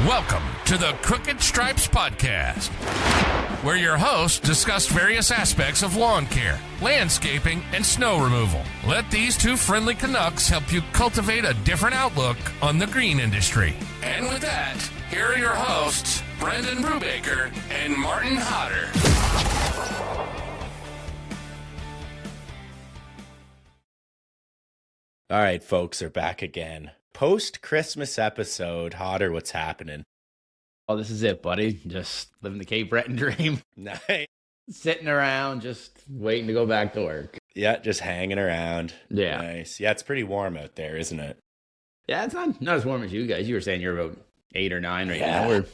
Welcome to the Crooked Stripes Podcast, where your hosts discuss various aspects of lawn care, landscaping, and snow removal. Let these two friendly Canucks help you cultivate a different outlook on the green industry. And with that, here are your hosts, Brendan Brubaker and Martin Hodder. All right, folks are back again. Post-Christmas episode. Hodder, what's happening? Oh, this is it, buddy. Just living the Cape Breton dream. Nice. Sitting around, just waiting to go back to work. Yeah, just hanging around. Yeah. Nice. Yeah, it's pretty warm out there, isn't it? Yeah, it's not as warm as you guys. You were saying you're about 8 or 9 right Yeah. now. We're,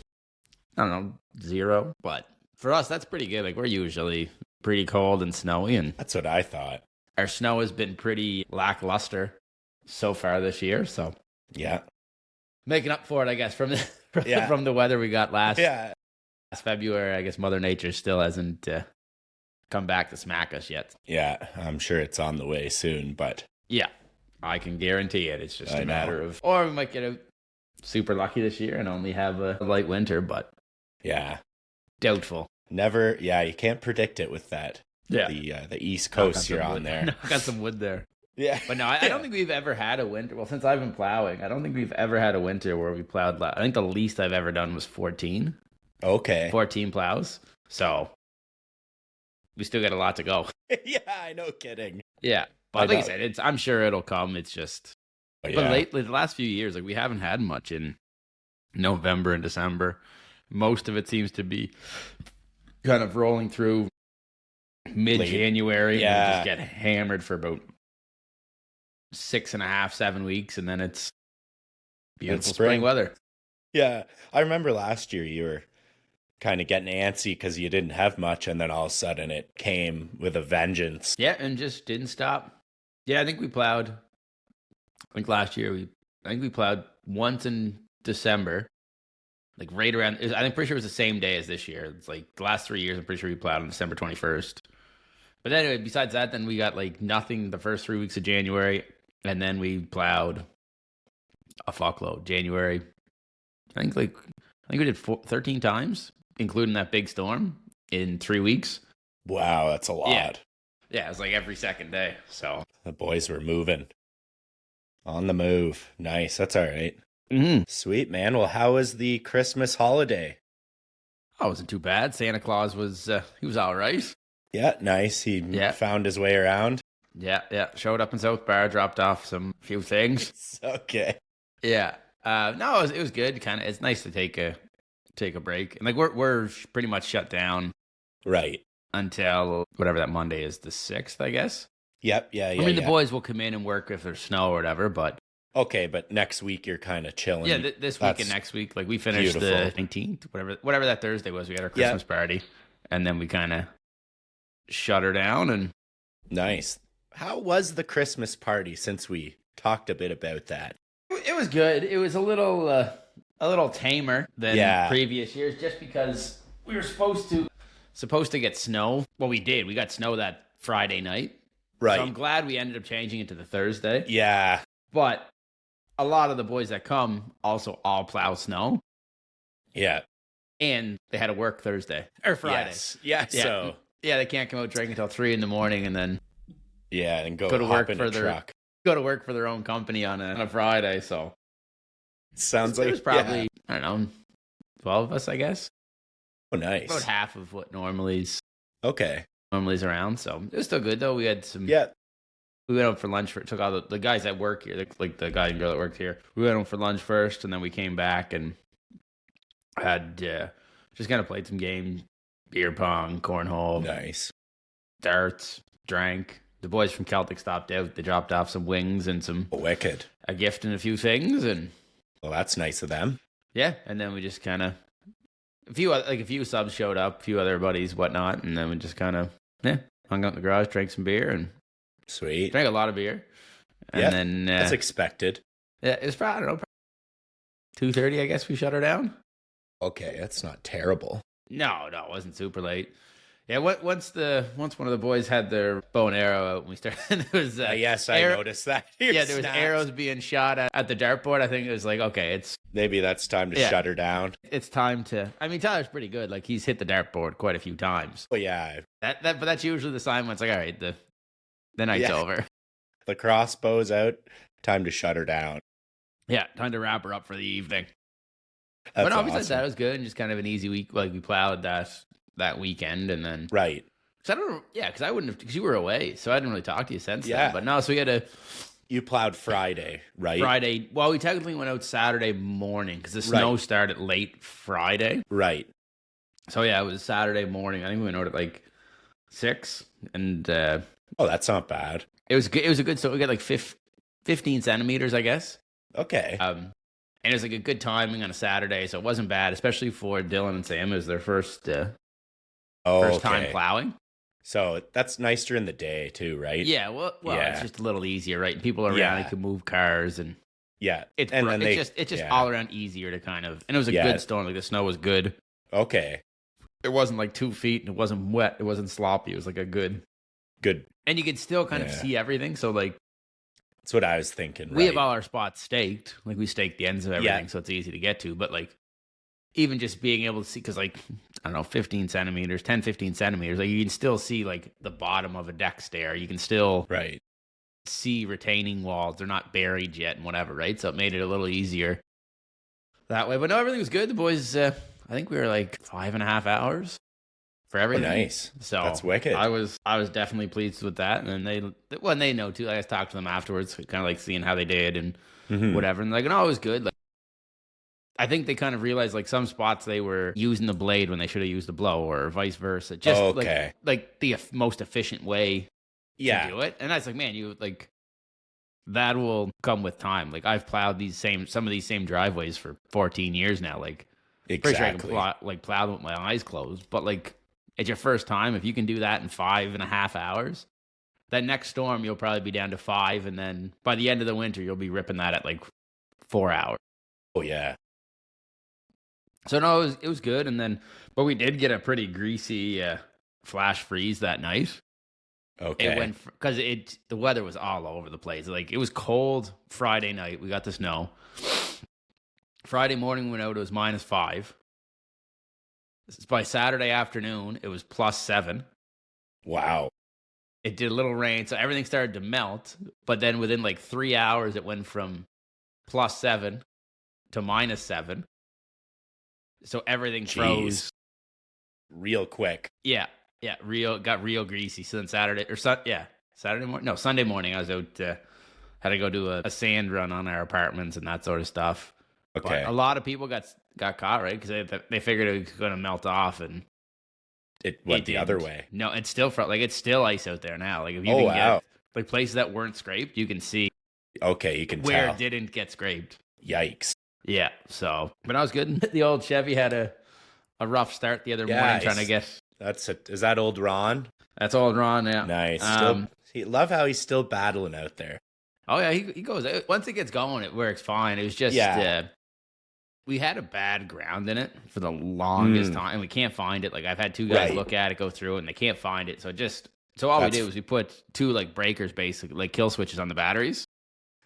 I don't know, 0. But for us, that's pretty good. Like, we're usually pretty cold and snowy, and That's what I thought. our snow has been pretty lackluster so far this year. So Yeah. making up for it, I guess, from the Yeah. from the weather we got last February. I guess Mother Nature still hasn't come back to smack us yet. Yeah, I'm sure it's on the way soon, but Yeah, I can guarantee it. It's just I a matter know. of, or we might get out super lucky this year and only have a light winter, but yeah. doubtful. Never, you can't predict it with that. Yeah, The East Coast you're on there. No, got some wood there. Yeah. But no, I don't think we've ever had a winter. Well, since I've been plowing, I don't think we've ever had a winter where we plowed. I think the least I've ever done was 14 Okay. plows. So we still got a lot to go. Yeah, no kidding. Yeah, but like I said, I'm sure it'll come. It's just, But but lately, the last few years, like we haven't had much in November and December. Most of it seems to be kind of rolling through mid-January. Yeah. And we just get hammered for about 6.5, 7 weeks, and then it's beautiful spring weather. Yeah, I remember last year you were kind of getting antsy because you didn't have much, and then all of a sudden it came with a vengeance. Yeah, and just didn't stop. Yeah, I think we plowed. I think last year we plowed once in December, like right around. I'm pretty sure it was the same day as this year. It's like the last 3 years. I'm pretty sure we plowed on December 21st. But anyway, besides that, then we got like nothing the first 3 weeks of January, and then we plowed a fuckload January. I think we did 13 times, including that big storm in 3 weeks. Wow, that's a lot. Yeah, it was like every second day. So The boys were moving. On the move. Nice, that's all right. mm-hmm. Sweet, man. Well, how was the Christmas holiday? Oh, it wasn't too bad. Santa Claus was he was all right. Yeah, nice. He found his way around. Yeah. Showed up in South Bar, dropped off few things. Okay. Yeah. No, it was good. Kind of, it's nice to take a break. And like we're pretty much shut down Right. until whatever that Monday is, the 6th, I guess. Yep, yeah. I mean, the boys will come in and work if there's snow or whatever, but Okay, but next week you're kind of chilling. yeah, this week and next week, like we finished beautiful. the 19th, whatever that Thursday was. We had our Christmas party, and then we kind of shut her down. And Nice. How was the Christmas party, since we talked a bit about that? it was good. It was a little tamer than previous years, just because we were supposed to get snow. Well, we did. We got snow that Friday night. Right. So I'm glad we ended up changing it to the Thursday. Yeah. But a lot of the boys that come also all plow snow, Yeah. and they had to work Thursday or Friday. Yes. Yeah. So. Yeah, they can't come out drinking until 3 a.m. and then Yeah, and go to hop work in for a their truck. go to work for their own company on a Friday. So Sounds it like was probably I don't know, 12 of us, I guess. Oh, nice. About half of what normally's Okay. around. So it was still good though. We had some. Yeah. We went out for lunch. Took all the guys that work here, like the guy and girl that worked here. We went out for lunch first, and then we came back and had just kind of played some games, beer pong, cornhole, Nice. darts, drank. The boys from Celtic stopped out. They dropped off some wings and Wicked. a gift and a few things, and Well, that's nice of them. yeah. And then we just kind of a few subs showed up, a few other buddies, whatnot, and then we just kind of hung out in the garage, drank some beer, and Sweet. drank a lot of beer. And then That's expected. yeah, it was probably, I don't know, 2:30, I guess we shut her down. Okay, that's not terrible. No, it wasn't super late. Yeah, once one of the boys had their bow and arrow out, and we started. It was Yes, I noticed that. Yeah, there was arrows being shot at the dartboard. I think it was like, okay, maybe that's time to shut her down. It's time to. I mean, Tyler's pretty good. Like he's hit the dartboard quite a few times. Oh yeah, but that's usually the sign when it's like, all right, the night's over. The crossbow's out. Time to shut her down. Yeah, time to wrap her up for the evening. That's but obviously awesome. that was good and just kind of an easy week. Like we plowed that weekend and then right. Cause I don't know, because I wouldn't have, because you were away, so I didn't really talk to you since then. But no, so we had You plowed Friday, right? Friday. Well, we technically went out Saturday morning because the snow started late Friday. Right. So yeah, it was Saturday morning. I think we went out at like 6, and oh, that's not bad. It was good. It was a good snow. We got like 15 centimeters, I guess. Okay. And it was like a good timing on a Saturday, so it wasn't bad, especially for Dylan and Sam. It was their first time plowing. So that's nice during the day too, right? Yeah, well, it's just a little easier, right? And people around, you can move cars, and it's just all around easier to kind of. And it was a good storm; like the snow was good. Okay, it wasn't like 2 feet, and it wasn't wet, it wasn't sloppy. It was like a good, and you could still kind of see everything. So like, that's what I was thinking. We have all our spots staked, like we staked the ends of everything, so it's easy to get to. But like, even just being able to see, because like, I don't know, 15 centimeters, 15 centimeters, like you can still see like the bottom of a deck stair. You can still see retaining walls. They're not buried yet and whatever, right? So it made it a little easier that way. But no, everything was good. The boys, I think we were like 5.5 hours for everything. Oh, nice. So that's wicked. I was definitely pleased with that. And then they know too. I just talked to them afterwards, kind of like seeing how they did and whatever. And like, no, it was good. Like, I think they kind of realized like some spots they were using the blade when they should have used the blow, or vice versa. Just like the most efficient way to do it. And I was like, man, you like that will come with time. Like I've plowed some of these same driveways for 14 years now. Like pretty sure I can plow them with my eyes closed. But like it's your first time. If you can do that in 5.5 hours, that next storm you'll probably be down to 5, and then by the end of the winter you'll be ripping that at like 4 hours. Oh yeah. So no, it was good, but we did get a pretty greasy flash freeze that night. Okay. It went because the weather was all over the place. Like it was cold Friday night. We got the snow. Friday morning we went out. It was -5. By Saturday afternoon, it was +7. Wow. It did a little rain, so everything started to melt. But then within like 3 hours, it went from +7 to -7. So everything froze real quick. Yeah, got real greasy. So then Sunday morning I was out, had to go do a sand run on our apartments and that sort of stuff. Okay. But a lot of people got caught, right? Because they figured it was going to melt off, and it went the other way. No, it's still it's still ice out there now. Like if you can get like places that weren't scraped, you can see. Okay, you can where tell. It didn't get scraped. Yikes. Yeah, so but I was good. The old Chevy had a rough start the other morning trying to get. Is that old Ron? That's old Ron. Yeah, nice. Love how he's still battling out there. Oh yeah, he goes. Once it gets going, it works fine. It was just we had a bad ground in it for the longest time, and we can't find it. Like I've had 2 guys look at it, go through it, and they can't find it. So all we did was we put 2 like breakers, basically like kill switches on the batteries.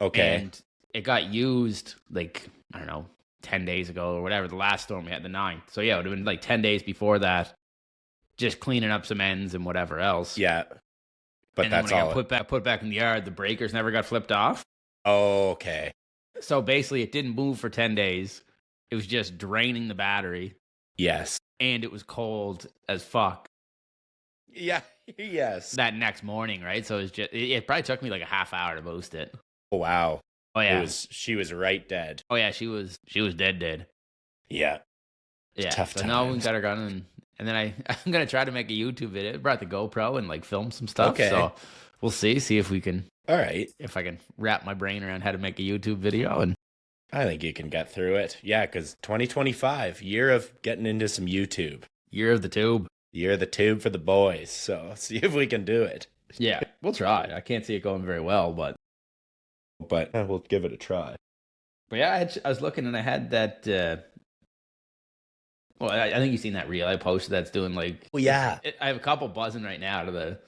Okay, and it got used like, I don't know, 10 days ago or whatever. The last storm we had, the 9th. So yeah, it would have been like 10 days before that, just cleaning up some ends and whatever else. Yeah. But that's all. Put back in the yard, the breakers never got flipped off. Oh, okay. So basically it didn't move for 10 days. It was just draining the battery. Yes. And it was cold as fuck. Yeah. Yes. That next morning, right? So it probably took me like a half hour to boost it. Oh, wow. Oh yeah, she was right dead. Oh yeah, she was dead. Yeah, tough times. So now we got her gun, and then I'm gonna try to make a YouTube video. I brought the GoPro and like film some stuff. Okay, so we'll see if we can. All right, if I can wrap my brain around how to make a YouTube video, and I think you can get through it. Yeah, because 2025, year of getting into some YouTube, year of the tube for the boys. So see if we can do it. Yeah, we'll try. I can't see it going very well, but we'll give it a try. But yeah, I was looking and I had that Well, I think you've seen that reel I posted that's doing like. Well, yeah. I have a couple buzzing right now to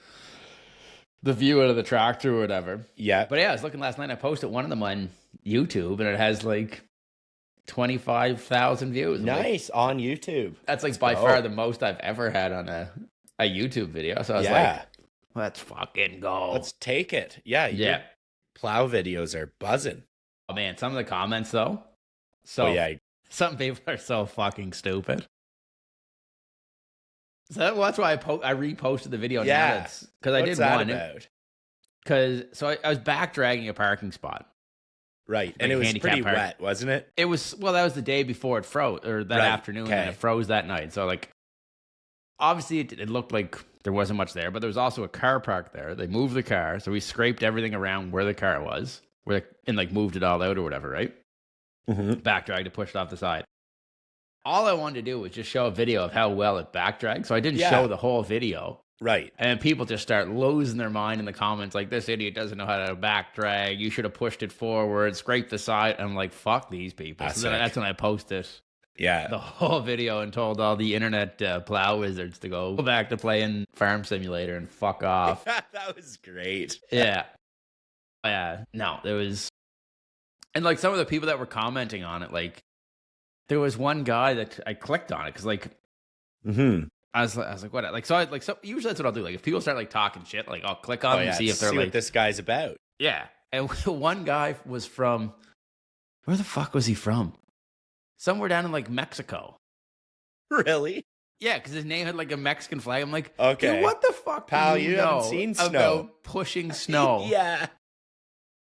the view out of the tractor or whatever. Yeah. But yeah, I was looking last night. I posted one of them on YouTube, and it has like 25,000 views. Nice, on YouTube. That's like by far the most I've ever had on a YouTube video. So I was like, let's fucking go. Let's take it. Yeah. Yeah. Plow videos are buzzing. Oh man, some of the comments though. So some people are so fucking stupid. So that's why I reposted the video. Yeah. Because I did one. About? Because I was back dragging a parking spot. Right. And it was pretty wet, wasn't it? It was, well, that was the day before it froze, or that afternoon, and it froze that night. So, like, obviously it looked like there wasn't much there, but there was also a car parked there. They moved the car, so we scraped everything around where the car was, and, like, moved it all out or whatever, right? Mm-hmm. Back dragged to push it off the side. All I wanted to do was just show a video of how well it back dragged, so I didn't show the whole video. Right. And people just start losing their mind in the comments like, this idiot doesn't know how to back drag. You should have pushed it forward, scraped the side. And I'm like, fuck these people. That's when I posted the whole video and told all the internet plow wizards to go back to playing Farm Simulator and fuck off. That was great. Yeah. Yeah. No, there was... And like some of the people that were commenting on it, like there was one guy that I clicked on it because like... Mm-hmm. I was like, what? Like, so usually that's what I'll do. Like, if people start like talking shit, like I'll click on them and see if they're like, what this guy's about. Yeah. And one guy was from, where the fuck was he from? Somewhere down in like Mexico. Really? Yeah, because his name had like a Mexican flag. I'm like, okay, dude, what the fuck, pal? do you haven't know seen about snow pushing snow? Yeah.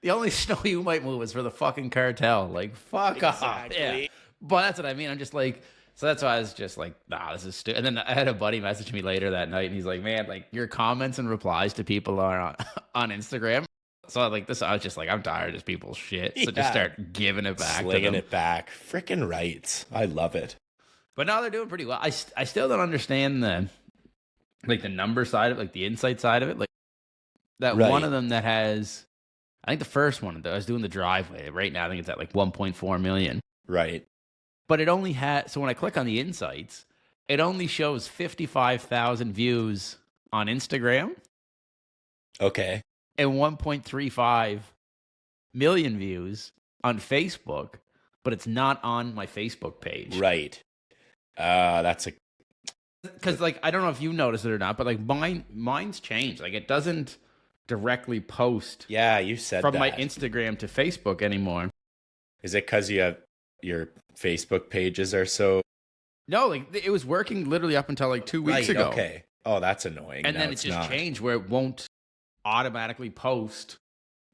The only snow you might move is for the fucking cartel. Like, fuck off. Yeah. But that's what I mean. I'm just like. So that's why I was just like, nah, this is stupid. And then I had a buddy message me later that night, and he's like, man, like your comments and replies to people are on Instagram. So I was just like, I'm tired of this people's shit. So just start giving it back. Slinging it back. Freaking rights. I love it. But now they're doing pretty well. I still don't understand the number side of it, like the insight side of it. Like that one of them that has, I think the first one, I was doing the driveway. Right now, I think it's at like 1.4 million. Right. But it only had, so when I click on the insights, it only shows 55,000 views on Instagram. Okay. And 1.35 million views on Facebook, but it's not on my Facebook page. Right. That's a... Because, like, I don't know if you noticed it or not, but, like, mine's changed. Like, it doesn't directly post Yeah, you said from that. my Instagram to Facebook anymore. Is it because you have your Facebook pages are so... No, like it was working literally up until like 2 weeks ago. Okay. Oh, that's annoying. And then it just changed where it won't automatically post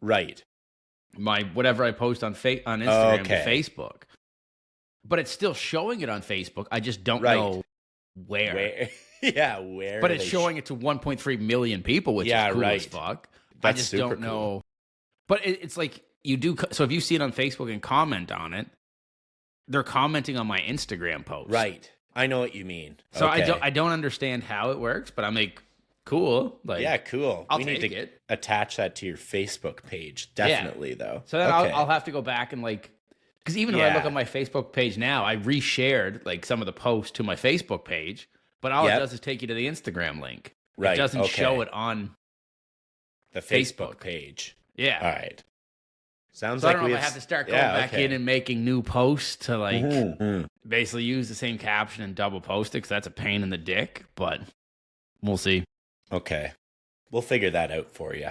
my whatever I post on Instagram to Facebook. But it's still showing it on Facebook. I just don't know where. Yeah, where. But it's showing it to 1.3 million people, which is cool as fuck. I just don't know. Cool. But it's like you do. So if you see it on Facebook and comment on it, they're commenting on my Instagram post. Right. I know what you mean. So I don't understand how it works, but I'm like, cool. Like, yeah, cool. I'll we take need to it. Attach that to your Facebook page. Definitely, though. So then I'll have to go back and like, because even if I look at my Facebook page now, I reshared like some of the posts to my Facebook page, but all it does is take you to the Instagram link. Right. It doesn't show it on the Facebook page. Yeah. All right. Sounds so like I don't know if I have to start going back in and making new posts to like basically use the same caption and double post it, because that's a pain in the dick, but we'll see. Okay. We'll figure that out for you.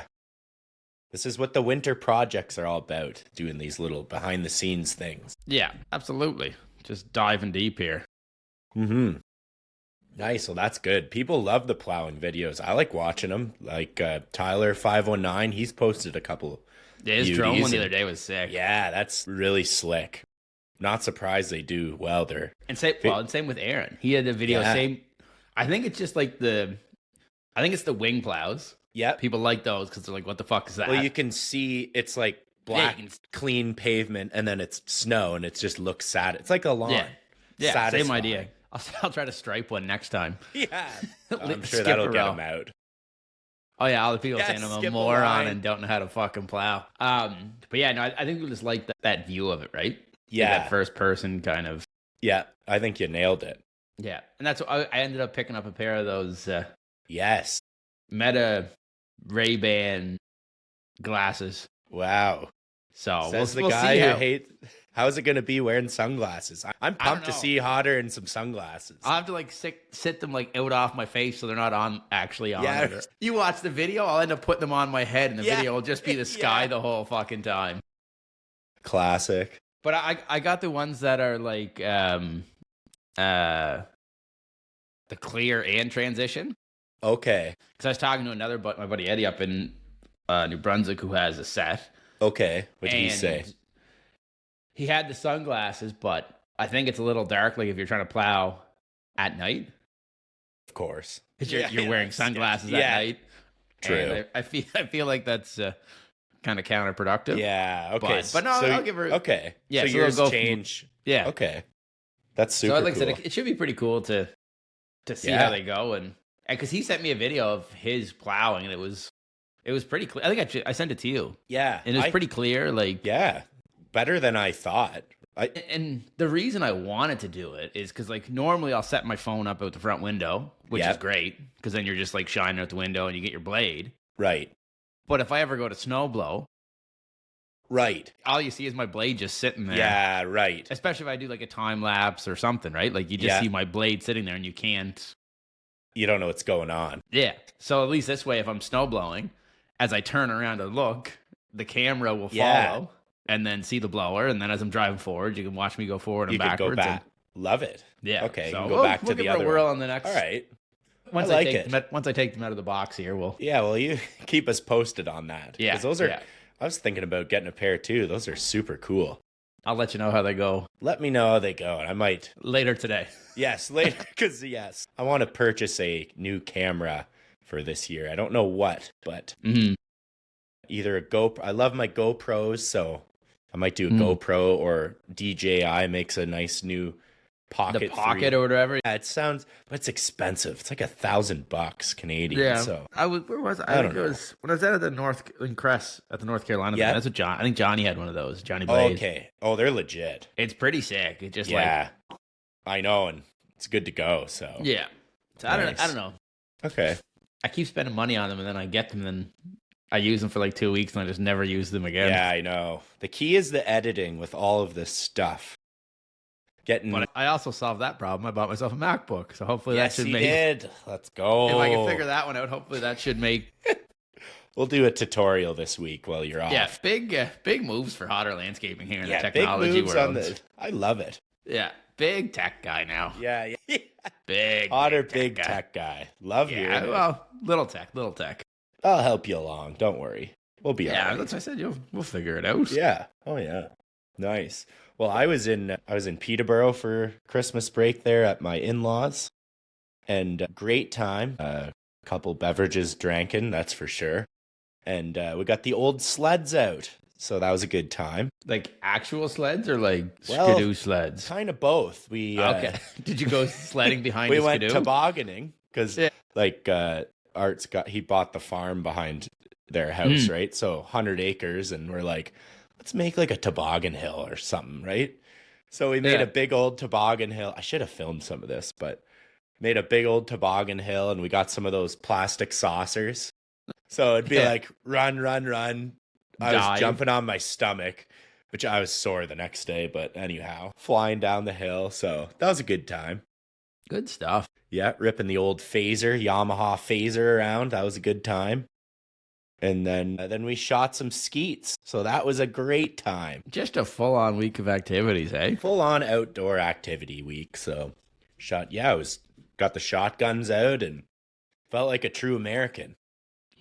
This is what the winter projects are all about, doing these little behind the scenes things. Yeah, absolutely. Just diving deep here. Mm-hmm. Nice. Well, that's good. People love the plowing videos. I like watching them. Like Tyler 509, he's posted a couple. Yeah, his drone one the other day was sick. Yeah, that's really slick. Not surprised they do well there. And same with Aaron. He had a video. Same. I think it's just like the wing plows. Yeah, people like those because they're like, "What the fuck is that?" Well, you can see it's like black, clean pavement, and then it's snow, and it just looks sad. It's like a lawn. Yeah, satisfying. Same idea. I'll try to stripe one next time. Yeah, I'm sure that'll get him out. Oh yeah, all the people saying I'm a moron and don't know how to fucking plow. But yeah, no, I think we just like that view of it, right? Yeah, that first person kind of. Yeah, I think you nailed it. Yeah, and that's what I ended up picking up a pair of those Yes. Meta Ray-Ban glasses. Wow. So Says the we'll guy see who how. hates. How's it going to be wearing sunglasses? I'm I don't pumped to know. see Hotter in some sunglasses. I'll have to like sit them like out off my face so they're not on Yeah. it. You watch the video, I'll end up putting them on my head, and the Yeah. video will just be the sky Yeah. the whole fucking time. Classic. But I got the ones that are like the clear and transition. Okay. Because I was talking to my buddy Eddie up in New Brunswick who has a set. Okay. What did he say? He had the sunglasses, but I think it's a little dark. Like if you're trying to plow at night, Of course. because you're wearing sunglasses at night. True. And I feel like that's kind of counterproductive. Yeah. Okay. But no, so, I'll give her. Okay. Yeah, So so yours they'll go change. Yeah. Okay. That's super So like cool. I said, it should be pretty cool to see Yeah. how they go, and because he sent me a video of his plowing, and it was pretty clear. I think I sent it to you, Yeah. and it was pretty clear. Like Yeah. Better than I thought. And the reason I wanted to do it is because, like, normally I'll set my phone up out the front window, which is great, because then you're just, like, shining out the window and you get your blade. Right. But if I ever go to snow blow, Right. all you see is my blade just sitting there. Yeah, right. Especially if I do, like, a time lapse or something, right? Like, you just see my blade sitting there and you can't. You don't know what's going on. Yeah. So at least this way, if I'm snow blowing, as I turn around and look, the camera will follow. And then see the blower, and then as I'm driving forward, you can watch me go forward and You could backwards. go back. Love it. Yeah. Okay. So you can go back to we'll the give it other a whirl one. on the next. All right. Once I like once I take them out of the box here, we'll. Yeah. Well, you keep us posted on that. Yeah. Because those are. Yeah. I was thinking about getting a pair too. Those are super cool. I'll let you know how they go Let me know how they go, and I might. later today. Yes, later. Because I want to purchase a new camera for this year. I don't know what, but either a GoPro. I love my GoPros, so I might do a GoPro, or DJI makes a nice new Pocket. The Pocket 3. or whatever. Yeah, it sounds, but it's expensive. It's like $1,000 Canadian. Yeah. So Where was I? I don't think it was when I was out at the North Carolina. Yeah. That's what John. I think Johnny had one of those. Johnny oh, Blaze. okay. Oh, they're legit. It's pretty sick. It just Yeah, I know, and it's good to go. So yeah. So Nice. I don't know. Okay. I keep spending money on them, and then I get them, and then I use them for like 2 weeks, and I just never use them again. Yeah, I know. The key is the editing with all of this stuff. But I also solved that problem. I bought myself a MacBook, so hopefully yes, that should you make. did. Let's go. If I can figure that one out, hopefully that should make. We'll do a tutorial this week while you're off. Yeah, big moves for Hotter Landscaping here in the big technology moves world. on the. I love it. Yeah, big tech guy now. Yeah, yeah. Big Hotter, big big tech guy. Love Yeah, hearing it. well, little tech. I'll help you along. Don't worry. We'll be all Yeah, right. that's what I said. We'll figure it out. Yeah. Oh yeah. Nice. Well, I was in Peterborough for Christmas break there at my in-laws, and great time. A couple beverages drinking, that's for sure. And we got the old sleds out, so that was a good time. Like actual sleds or like Well, skidoo sleds? Kind of both. We Okay. Did you go sledding behind we a went skidoo? tobogganing because Art's he bought the farm behind their house, right? So 100 acres, and we're like, let's make like a toboggan hill or something, right? So we made a big old toboggan hill. I should have filmed some of this, but made a big old toboggan hill, and we got some of those plastic saucers. So it'd be like run, run, run. I was jumping on my stomach, which I was sore the next day, but anyhow, flying down the hill. So that was a good time. Good stuff. Yeah, ripping the old Yamaha phaser around. That was a good time. And then we shot some skeets. So that was a great time. Just a full-on week of activities, eh? Full on outdoor activity week. So got the shotguns out and felt like a true American.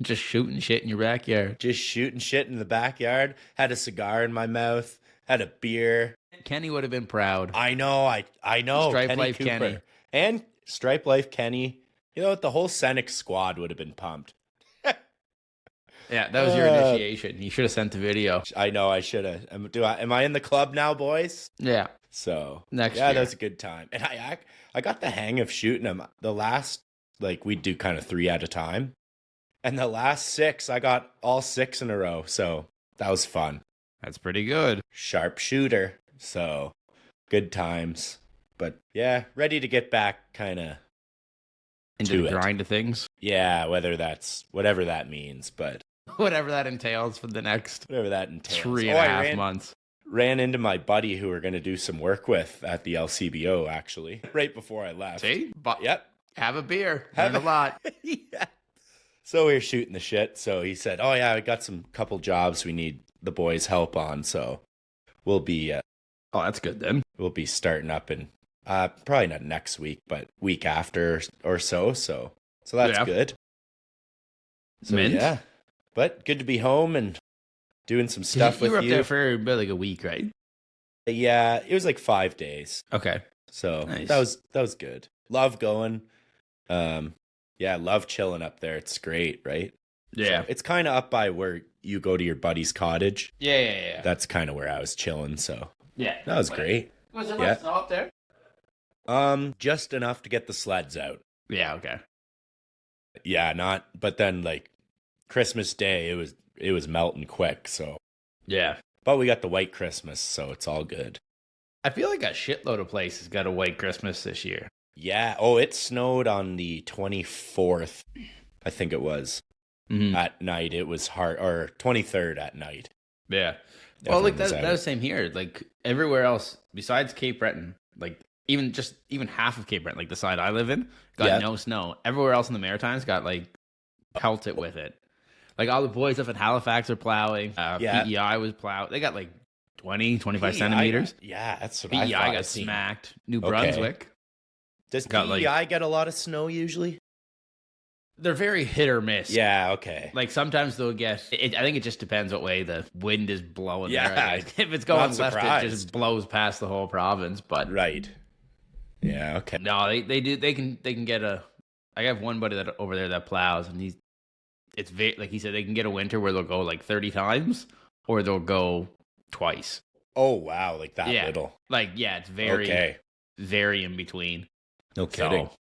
Just shooting shit in your backyard. Just shooting shit in the backyard. Had a cigar in my mouth. Had a beer. Kenny would have been proud. I know. I know. Stripe Kenny Life Cooper. Kenny. And Stripe Life Kenny. You know what? The whole Senex squad would have been pumped. Yeah, that was your initiation. You should have sent the video. I know. I should have. Am I in the club now, boys? Yeah. So Next year. that was a good time. And I got the hang of shooting them. The last, we'd do kind of 3 at a time. And the last 6, I got all 6 in a row. So that was fun. That's pretty good. Sharp shooter. So good times. But yeah, ready to get back kind of into the grind of things. Yeah, whatever that means, but whatever that entails for the next 3.5 months. Ran into my buddy who we're going to do some work with at the LCBO, actually, right before I left. See? Yep. Have a beer. Learn a lot. Yeah. So we were shooting the shit. So he said, oh, yeah, I got some couple jobs we need the boys' help on. So we'll be... oh, that's good then. We'll be starting up in probably not next week, but week after or so. So that's good. So, yeah. But good to be home and doing some stuff with you. You were up there for about like a week, right? Yeah, it was like 5 days. Okay. So nice. That was good. Love going. Yeah, love chilling up there. It's great, right? Yeah. So it's kind of up by where you go to your buddy's cottage. Yeah. That's kind of where I was chilling, so. Yeah. That was great. Was there much snow up there? Just enough to get the sleds out. Yeah, okay. Yeah, but then like Christmas Day, it was melting quick, so. Yeah. But we got the white Christmas, so it's all good. I feel like a shitload of places got a white Christmas this year. Yeah. Oh, it snowed on the 24th, I think it was. Mm-hmm. At night. It was hard, or 23rd at night. Yeah. Well, like that was the same here. Like everywhere else besides Cape Breton, like even half of Cape Breton, like the side I live in, got no snow. Everywhere else in the Maritimes got like pelted with it. Like all the boys up in Halifax are plowing. PEI was plowed. They got like 20, 25 centimeters. Yeah, that's what PEI I thought. got smacked. New Brunswick. Does PEI get a lot of snow usually? They're very hit or miss. Yeah, okay. Like sometimes they'll get. I think it just depends what way the wind is blowing. Yeah, there, if it's going left, it just blows past the whole province. But right. Yeah. Okay. No, they do. They can get a. I have one buddy that over there that plows, and it's very like he said they can get a winter where they'll go like 30 times, or they'll go twice. Oh wow, like that little. Like it's very very in between. No kidding. So,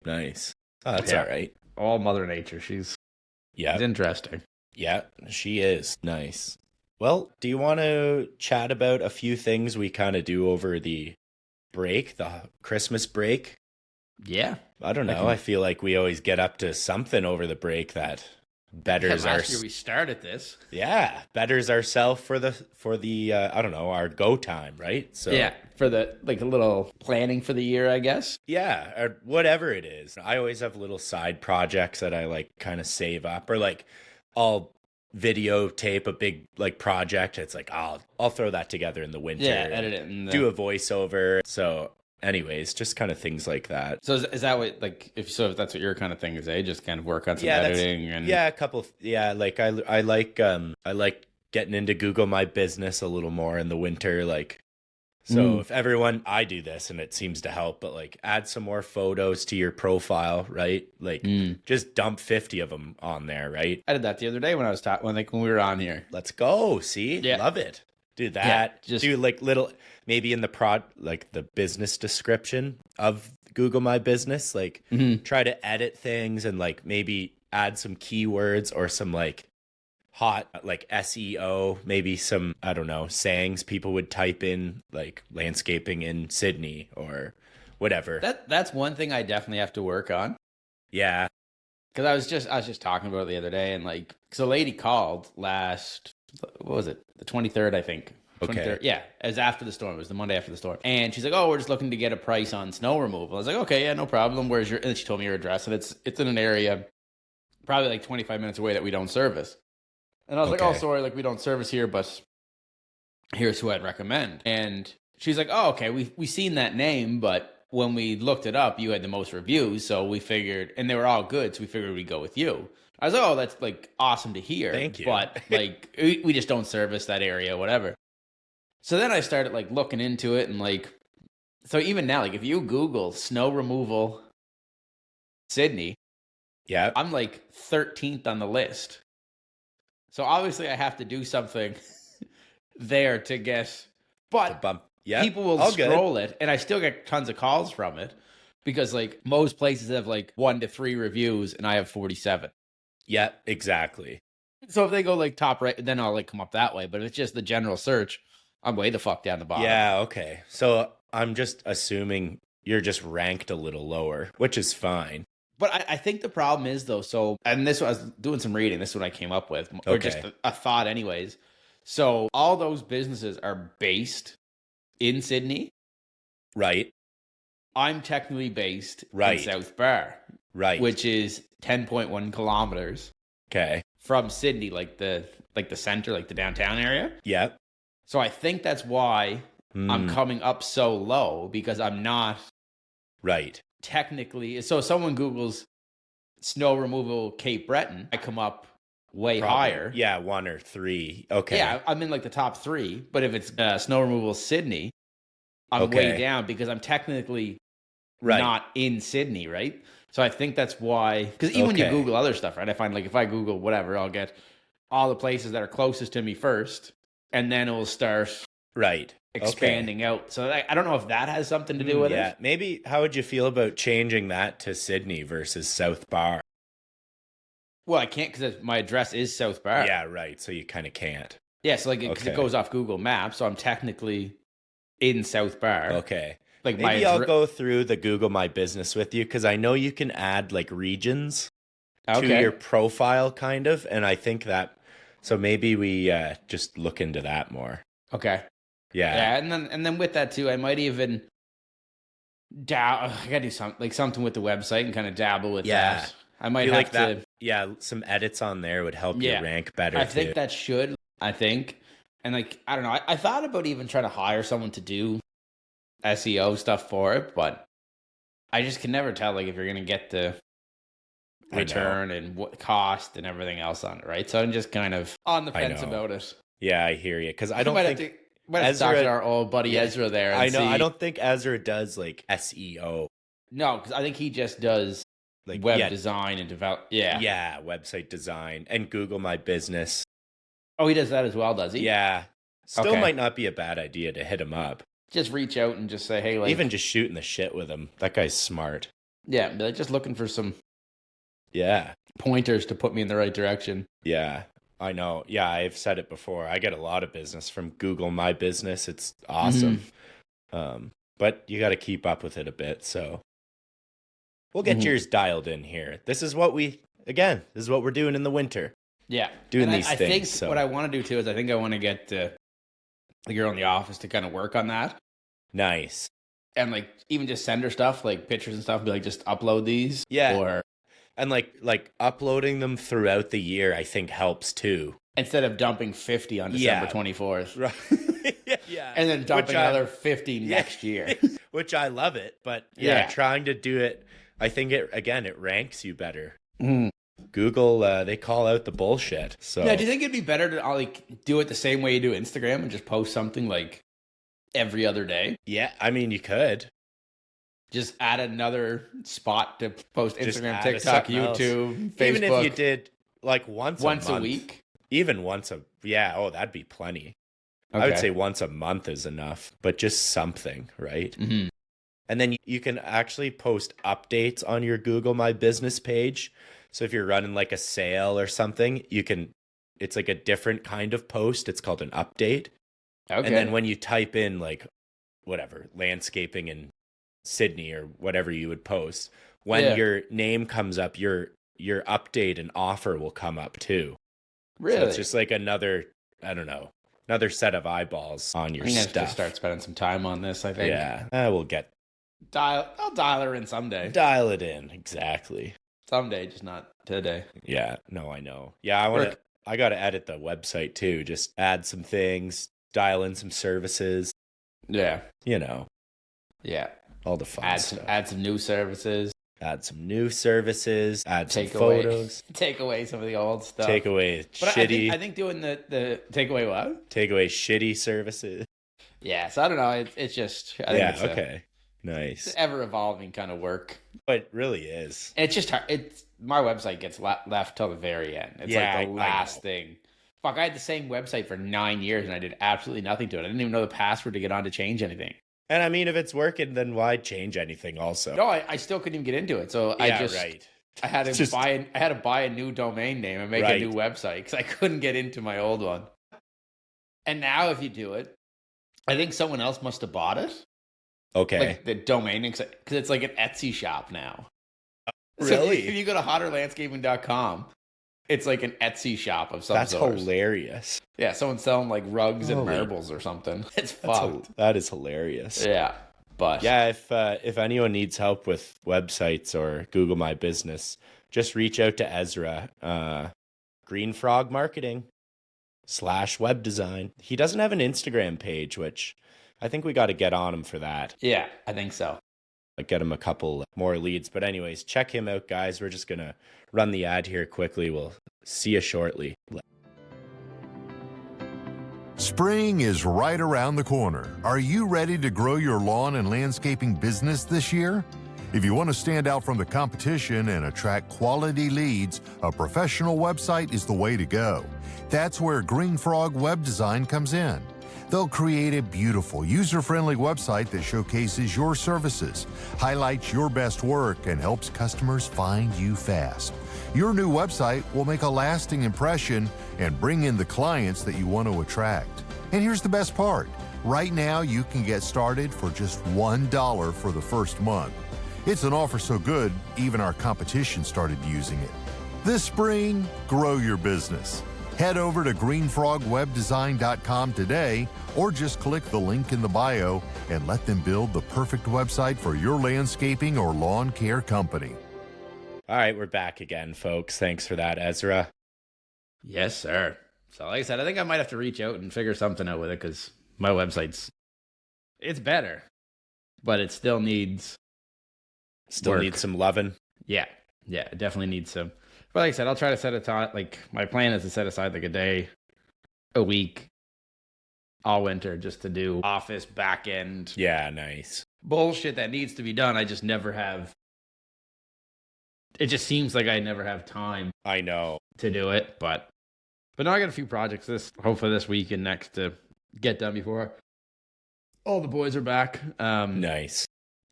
nice. Oh, that's all right. All Mother Nature. She's interesting. Yeah, she is. Nice. Well, do you want to chat about a few things we kind of do over the break, the Christmas break? Yeah. I don't know. I feel like we always get up to something over the break that betters last year we started this. Yeah, betters ourselves for the I don't know, our go time, right? So yeah, for the like a little planning for the year, I guess. Yeah, or whatever it is. I always have little side projects that I like kind of save up, or like I'll videotape a big like project. It's like I'll throw that together in the winter. Yeah, edit it and do a voiceover. So anyways, just kind of things like that. So is that what, like, if that's what your kind of thing is, just kind of work on some editing and a couple. Like I like getting into Google My Business a little more in the winter. Like, so if I do this and it seems to help, but like add some more photos to your profile, right? Like just dump 50 of them on there, right? I did that the other day when I was when we were on here. Let's go. See, love it. Do that. Just do like little. Maybe in the like the business description of Google My Business, like try to edit things and like maybe add some keywords or some like hot like SEO, maybe some, I don't know, sayings people would type in, like landscaping in Sydney or whatever. That's one thing I definitely have to work on. Yeah. Because I was just talking about it the other day, and like, so a lady called what was it? The 23rd, I think. 23rd. Okay. Yeah, it was after the storm. It was the Monday after the storm. And she's like, "Oh, we're just looking to get a price on snow removal." I was like, "Okay, yeah, no problem. Where's your?" And she told me her address, and it's in an area probably like 25 minutes away that we don't service. And I was like, "Oh, sorry, like we don't service here, but here's who I'd recommend." And she's like, "Oh, okay, we seen that name, but when we looked it up, you had the most reviews, so we figured, and they were all good, so we figured we'd go with you." I was like, "Oh, that's like awesome to hear. Thank you." But like we just don't service that area, whatever. So then I started like looking into it, and like, so even now, like if you Google snow removal Sydney, I'm like 13th on the list. So obviously I have to do something there to get, but people will scroll it, and I still get tons of calls from it because like most places have like 1 to 3 reviews, and I have 47. Yeah, exactly. So if they go like top right, then I'll like come up that way. But if it's just the general search, I'm way the fuck down the bottom. Yeah, okay. So I'm just assuming you're just ranked a little lower, which is fine. But I think the problem is, though, and this, I was doing some reading, this is what I came up with, or just a thought anyways. So all those businesses are based in Sydney. Right. I'm technically based in South Bar. Right. Which is 10.1 kilometers. Okay. From Sydney, like the center, like the downtown area. Yep. So I think that's why I'm coming up so low, because I'm not technically. So if someone Googles snow removal Cape Breton, I come up way higher. Yeah, 1 or 3. Okay. Yeah, I'm in like the top 3. But if it's snow removal Sydney, I'm way down because I'm technically not in Sydney, right? So I think that's why, because even when you Google other stuff, right? I find like if I Google whatever, I'll get all the places that are closest to me first, and then it will start expanding out. So I don't know if that has something to do with it. Yeah, maybe. How would you feel about changing that to Sydney versus South Bar? Well, I can't because my address is South Bar. Yeah, right. So you kind of can't. Yeah, so like because it goes off Google Maps, so I'm technically in South Bar. Okay. Like maybe I'll go through the Google My Business with you, because I know you can add like regions to your profile, kind of, and I think that. So maybe we just look into that more. Okay. Yeah, and then with that too, I might even I gotta do something with the website and kind of dabble with that. I might have to. Yeah, some edits on there would help you rank better. I think that should. I think, and like I don't know. I thought about even trying to hire someone to do SEO stuff for it, but I just can never tell like if you're gonna get the return and what cost and everything else on it, right? So I'm just kind of on the fence about it. Yeah, I hear you, because I don't think Ezra, our old buddy Ezra there. I know. I don't think Ezra does like SEO. No, because I think he just does like web design and develop. Yeah, website design and Google My Business. Oh, he does that as well, does he? Yeah. Still might not be a bad idea to hit him up. Just reach out and just say, hey, like... Even just shooting the shit with him. That guy's smart. Yeah, they're just looking for some... pointers to put me in the right direction. Yeah, I know. Yeah, I've said it before. I get a lot of business from Google My Business. It's awesome. But you got to keep up with it a bit, so... We'll get yours dialed in here. This is what we're doing in the winter. Yeah. Doing these things. I think what I want to do, too, is I think I want to get... the girl in the office to kind of work on that. Nice. And like even just send her stuff, like pictures and stuff, be like, just upload these. Yeah. And like uploading them throughout the year, I think helps too. Instead of dumping 50 on December 24th. Right. Yeah. And then dumping another 50 next year. Which I love it. But trying to do it, I think it ranks you better. Google, they call out the bullshit. So do you think it'd be better to like do it the same way you do Instagram and just post something like every other day? Yeah, I mean you could. Just add another spot to post Instagram, TikTok, YouTube, Facebook. Even if you did like once a week. Even once that'd be plenty. Okay. I would say once a month is enough, but just something, right? Mm-hmm. And then you can actually post updates on your Google My Business page. So if you're running like a sale or something, it's like a different kind of post. It's called an update. Okay. And then when you type in like whatever, landscaping in Sydney or whatever you would post, when your name comes up, your update and offer will come up too. Really? So it's just like another set of eyeballs on your stuff. I have to start spending some time on this, I think. Yeah. I'll dial her in someday. Dial it in, exactly. Someday, just not today. Yeah, no, I know. Yeah, I got to edit the website too. Just add some things, dial in some services. Yeah. Yeah. All the fun stuff. Add some new services. Add some some photos. Take away some of the old stuff. Take away shitty. I think doing the take away what? Take away shitty services. Yeah, so I don't know. It's just... okay. Nice. It's ever evolving kind of work. It really is. It's just hard. My website gets left till the very end. It's like the last thing. Fuck, I had the same website for 9 years and I did absolutely nothing to it. I didn't even know the password to get on to change anything. And I mean, if it's working, then why change anything also? No, I still couldn't even get into it. So I had to buy a new domain name and make a new website because I couldn't get into my old one. And now if you do it, I think someone else must have bought it. Okay. Like the domain, because it's like an Etsy shop now. Really? So if you go to hotterlandscaping.com, it's like an Etsy shop of some That's sort. hilarious. Yeah, someone's selling like rugs and Holy- marbles or something. It's fucked. That is hilarious. Yeah. But Yeah, if anyone needs help with websites or Google My Business, just reach out to Ezra. Green Frog Marketing /web design. He doesn't have an Instagram page, which I think we got to get on him for that. yeah, I think so. Like get him a couple more leads. But anyways, check him out, guys. We're just gonna run the ad here quickly. We'll see you shortly. Spring is right around the corner. Are you ready to grow your lawn and landscaping business this year? If you want to stand out from the competition and attract quality leads, a professional website is the way to go. That's where Green Frog Web Design comes in. They'll create a beautiful, user-friendly website that showcases your services, highlights your best work, and helps customers find you fast. Your new website will make a lasting impression and bring in the clients that you want to attract. And here's the best part. Right now, you can get started for just $1 for the first month. It's an offer so good, even our competition started using it. This spring, grow your business. Head over to greenfrogwebdesign.com today, or just click the link in the bio and let them build the perfect website for your landscaping or lawn care company. All right, we're back again, folks. Thanks for that, Ezra. Yes, sir. So like I said, I think I might have to reach out and figure something out with it because my website's it's better, but it still needs work. Needs some loving. Yeah, it definitely needs some. But like I said, I'll try to set a time. Like my plan is to set aside like a day, a week, all winter just to do office back end. Yeah, nice. Bullshit that needs to be done. I just never have. It just seems like I never have time. I know to do it, but now I got a few projects hopefully this week and next to get done before all the boys are back. Nice.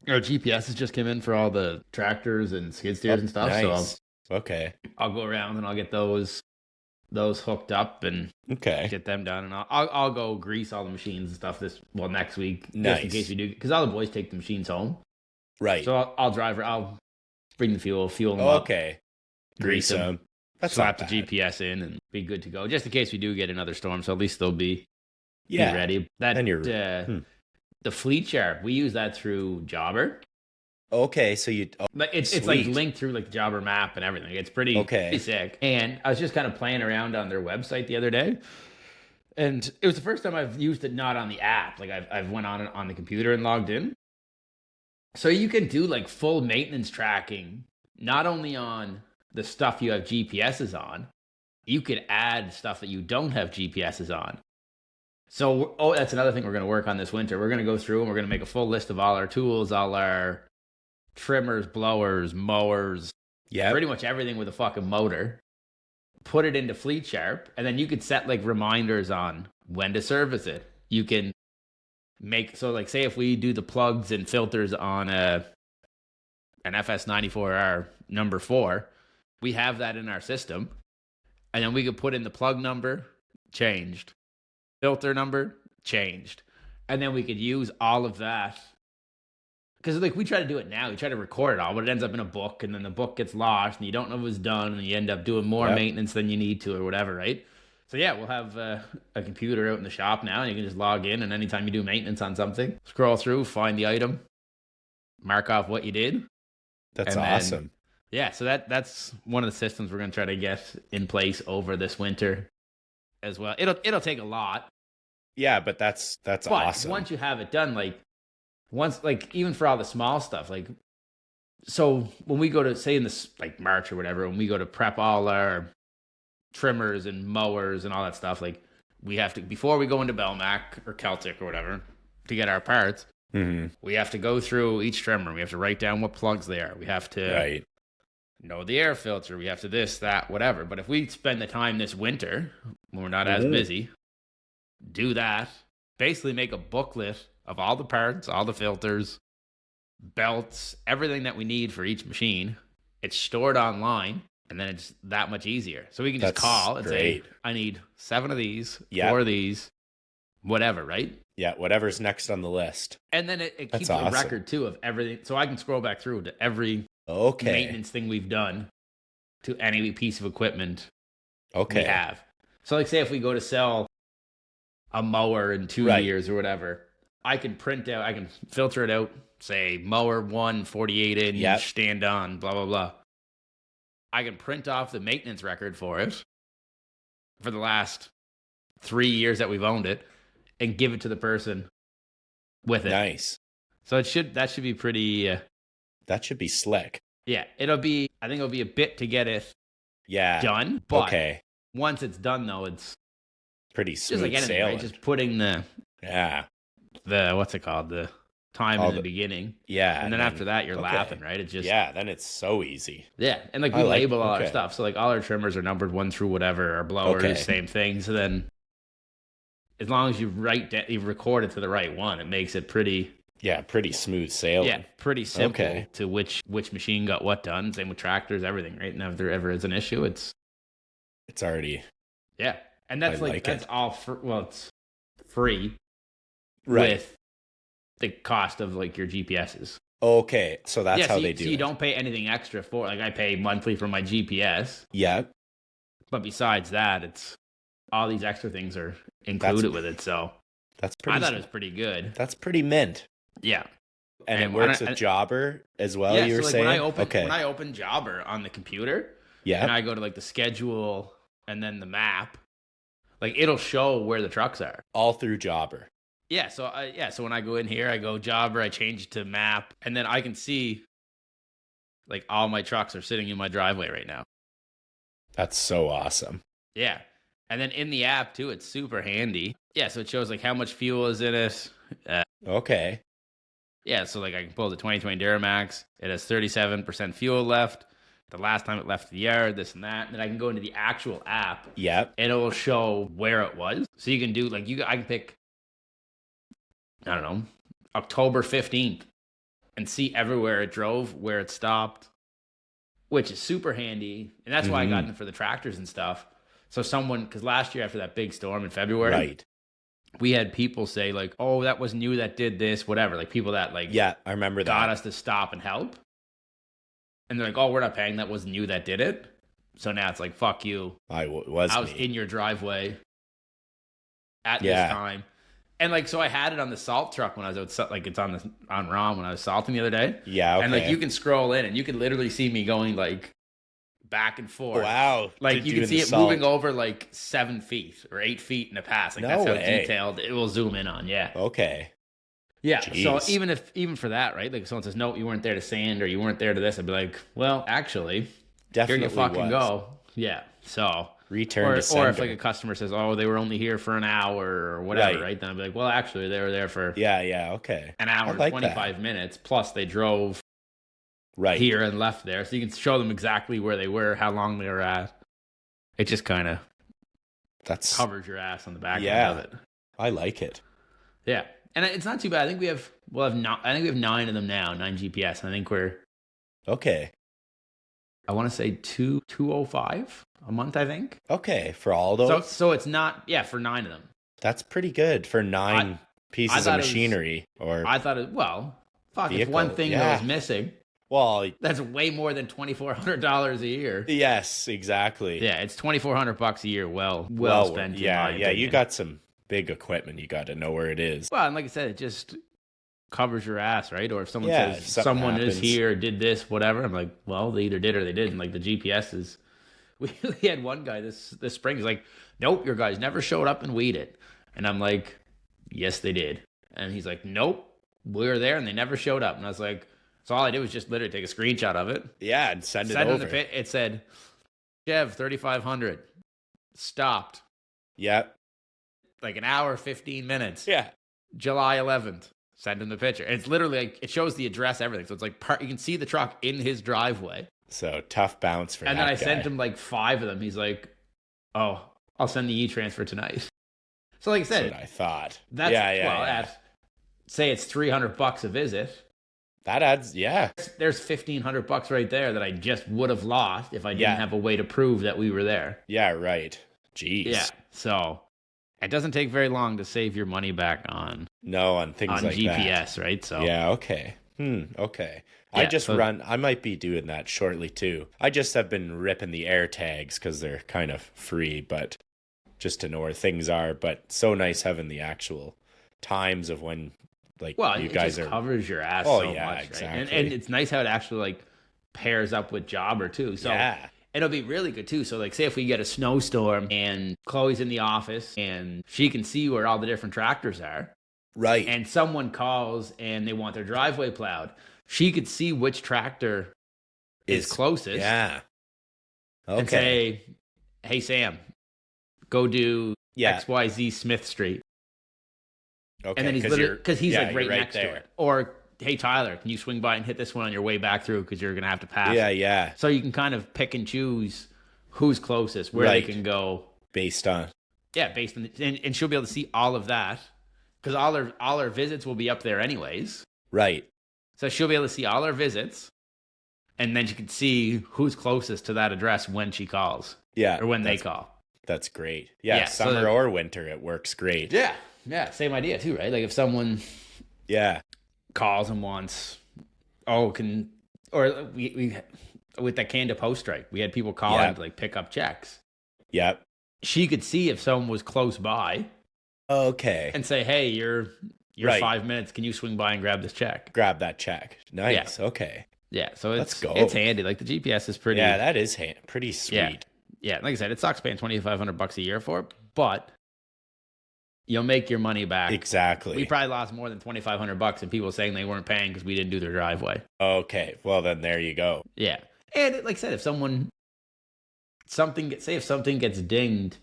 Our GPS has just come in for all the tractors and skid steers and stuff. Nice. So okay, I'll go around and I'll get those hooked up and get them done, and I'll go grease all the machines and stuff next week. Nice. Just in case we do, because all the boys take the machines home. Right. So I'll drive. I'll bring the fuel them up. Okay. Grease them. Slap the GPS in and be good to go, just in case we do get another storm. So at least they'll be ready. Then you're the fleet share. We use that through Jobber. Okay, so it's like linked through like the Jobber map and everything. It's pretty sick. And I was just kind of playing around on their website the other day, and it was the first time I've used it not on the app. Like I've went on it on the computer and logged in. So you can do like full maintenance tracking, not only on the stuff you have GPSs on, you could add stuff that you don't have GPSs on. So, that's another thing we're going to work on this winter. We're going to go through and we're going to make a full list of all our tools, all our trimmers, blowers, mowers, pretty much everything with a fucking motor. Put it into Fleet Sharp, and then you could set like reminders on when to service it. You can like say if we do the plugs and filters on an FS94R number 4, we have that in our system, and then we could put in the plug number, changed, filter number, changed, and then we could use all of that. Because like we try to do it now, we try to record it all, but it ends up in a book, and then the book gets lost, and you don't know if it was done, and you end up doing more maintenance than you need to or whatever, right? So yeah, we'll have a computer out in the shop now, and you can just log in, and anytime you do maintenance on something, scroll through, find the item, mark off what you did. That's awesome. Yeah, so that's one of the systems we're going to try to get in place over this winter as well. It'll take a lot. Yeah, but that's awesome. Once you have it done, even for all the small stuff, like, so when we go to, say in this like March or whatever, when we go to prep all our trimmers and mowers and all that stuff, like we have to, before we go into Belmac or Celtic or whatever to get our parts, we have to go through each trimmer. We have to write down what plugs they are. We have to know the air filter. We have to this, that, whatever. But if we spend the time this winter when we're not as busy, do that, basically make a booklet of all the parts, all the filters, belts, everything that we need for each machine. It's stored online, and then it's that much easier. So we can just call and say, I need 7 of these, 4 of these, whatever, right? Yeah, whatever's next on the list. And then it keeps awesome. a record too of everything. So I can scroll back through to every Okay. maintenance thing we've done to any piece of equipment Okay. we have. So like say if we go to sell a mower in 2 years or whatever, I can filter it out, say mower 1, 48-inch, stand on, blah, blah, blah. I can print off the maintenance record for it for the last 3 years that we've owned it and give it to the person with it. Nice. So that should be pretty... that should be slick. Yeah, I think it'll be a bit to get it done. But once it's done, though, it's pretty smooth just like anything, sailing. right? Just putting the what's it called? The time in the beginning. Yeah. And then after that, you're laughing, right? It's just... Yeah, then it's so easy. Yeah, and like we label all our stuff. So like all our trimmers are numbered 1 through whatever, our blowers, same thing. So then as long as you record it to the right one, it makes it pretty... Yeah, pretty smooth sailing. Yeah, pretty simple to which machine got what done. Same with tractors, everything, right? And if there ever is an issue, it's already... Yeah, and that's that's all it's free right. with the cost of like your GPSs. Okay, so that's how they do it. So you don't pay anything extra for, like I pay monthly for my GPS. Yeah. But besides that, it's all these extra things are included with it. So I thought it was pretty good. That's pretty mint. Yeah. And it works with Jobber as well, you were saying? When I open Jobber on the computer, and I go to like the schedule and then the map, like it'll show where the trucks are. All through Jobber. Yeah, so when I go in here, I go Jobber, I change it to map, and then I can see like all my trucks are sitting in my driveway right now. That's so awesome. Yeah. And then in the app too, it's super handy. Yeah, so it shows like how much fuel is in it. Okay. Yeah, so like I can pull the 2020 Duramax. It has 37% fuel left. The last time it left the yard, this and that. And then I can go into the actual app. Yep. And it will show where it was. So you can do like I can pick, I don't know, October 15th and see everywhere it drove, where it stopped, which is super handy. And that's why I got in for the tractors and stuff. So because last year after that big storm in February, we had people say like, oh, that wasn't you that did this, whatever. Like people that like, yeah, I remember that. Got us to stop and help. And they're like, oh, we're not paying. That wasn't you that did it. So now it's like, fuck you. I was in your driveway at this time. And like, so I had it on the salt truck when I was out, like it's on ROM when I was salting the other day. Yeah. Okay. And like, you can scroll in and you can literally see me going like back and forth. Wow. Like you can see it moving over like 7 feet or 8 feet in a pass. Like that's how detailed it will zoom in on. Yeah. Okay. Yeah. Jeez. So even for that, right? Like if someone says, no, you weren't there to sand or you weren't there to this, I'd be like, well, actually, definitely here you fucking go. Yeah. So return to sender. Or if like a customer says, oh, they were only here for an hour or whatever, right? Then I'd be like, well, actually, they were there for okay, an hour and 25 minutes. Plus they drove here and left there. So you can show them exactly where they were, how long they were at. It just kind of covers your ass on the back end of it. I like it. Yeah. And it's not too bad. I think we have 9 of them now, 9 GPS. And I think we're I want to say 205 a month, I think. Okay, for all those. So it's not for 9 of them. That's pretty good for 9 pieces of machinery. I thought if one thing that was missing. Well, that's way more than $2,400 a year. Yes, exactly. Yeah, it's $2,400 a year. Well spent. Yeah, you got some big equipment. You got to know where it is. Well, and like I said, it just covers your ass, right? Or if someone says someone is here, did this, whatever, I'm like, well, they either did or they didn't. Like the GPS is. We had one guy this spring. He's like, nope, your guys never showed up and weeded. And I'm like, yes, they did. And he's like, nope, we were there and they never showed up. And I was like, so all I did was just literally take a screenshot of it. Yeah, and send it over. It said, Chev, 3,500. Stopped. Yep. Like an hour, 15 minutes. Yeah. July 11th. Send him the picture. And it's literally like, it shows the address, everything. So it's like, you can see the truck in his driveway. So tough bounce for and that then I guy. sent him like 5 of them. He's like, oh, I'll send the e-transfer tonight. So like I said. That's what I thought. Well, say it's $300 a visit. That adds, There's $1,500 right there that I just would have lost if I didn't have a way to prove that we were there. Yeah, right. Jeez. Yeah. So It doesn't take very long to save your money back on things like GPS, that. right? So yeah, okay. Okay. Yeah, I might be doing that shortly too. I just have been ripping the air tags because they're kind of free, but just to know where things are. But so nice having the actual times of when, like, you guys just are. covers your ass Oh, so yeah, much, right? exactly. And it's nice how it actually like pairs up with Jobber too. So Yeah. it'll be really good too. So like, say if we get a snowstorm and Chloe's in the office and she can see where all the different tractors are, Right. and someone calls and they want their driveway plowed, she could see which tractor is closest. Yeah. Okay. And say, hey, Sam, go do XYZ Smith Street. Okay. And then he's like right next there. to it. Or, hey, Tyler, can you swing by and hit this one on your way back through because you're going to have to pass Yeah, it. yeah. So you can kind of pick and choose who's closest, where they can go. Based on. Yeah, based on and she'll be able to see all of that because all her visits will be up there anyways. Right. So she'll be able to see all her visits, and then she can see who's closest to that address when she calls. Yeah. Or when they call. That's great. Yeah, Yeah, summer or winter, it works great. Yeah. Yeah, same idea too, right? Like if someone calls and wants, we with that Canada Post strike, we had people calling to like pick up checks. Yep. She could see if someone was close by. Okay. And say, hey, you're Right. 5 minutes. Can you swing by and grab this check? Grab that check. Nice. Okay. Yeah, so Let's go. it's handy. Like the GPS is pretty. Yeah, that is pretty sweet. Yeah, like I said, it sucks paying $2,500 a year for it, but you'll make your money back. Exactly. We probably lost more than $2,500 and people saying they weren't paying because we didn't do their driveway. Okay, well then there you go. Yeah, and like I said, if something gets dinged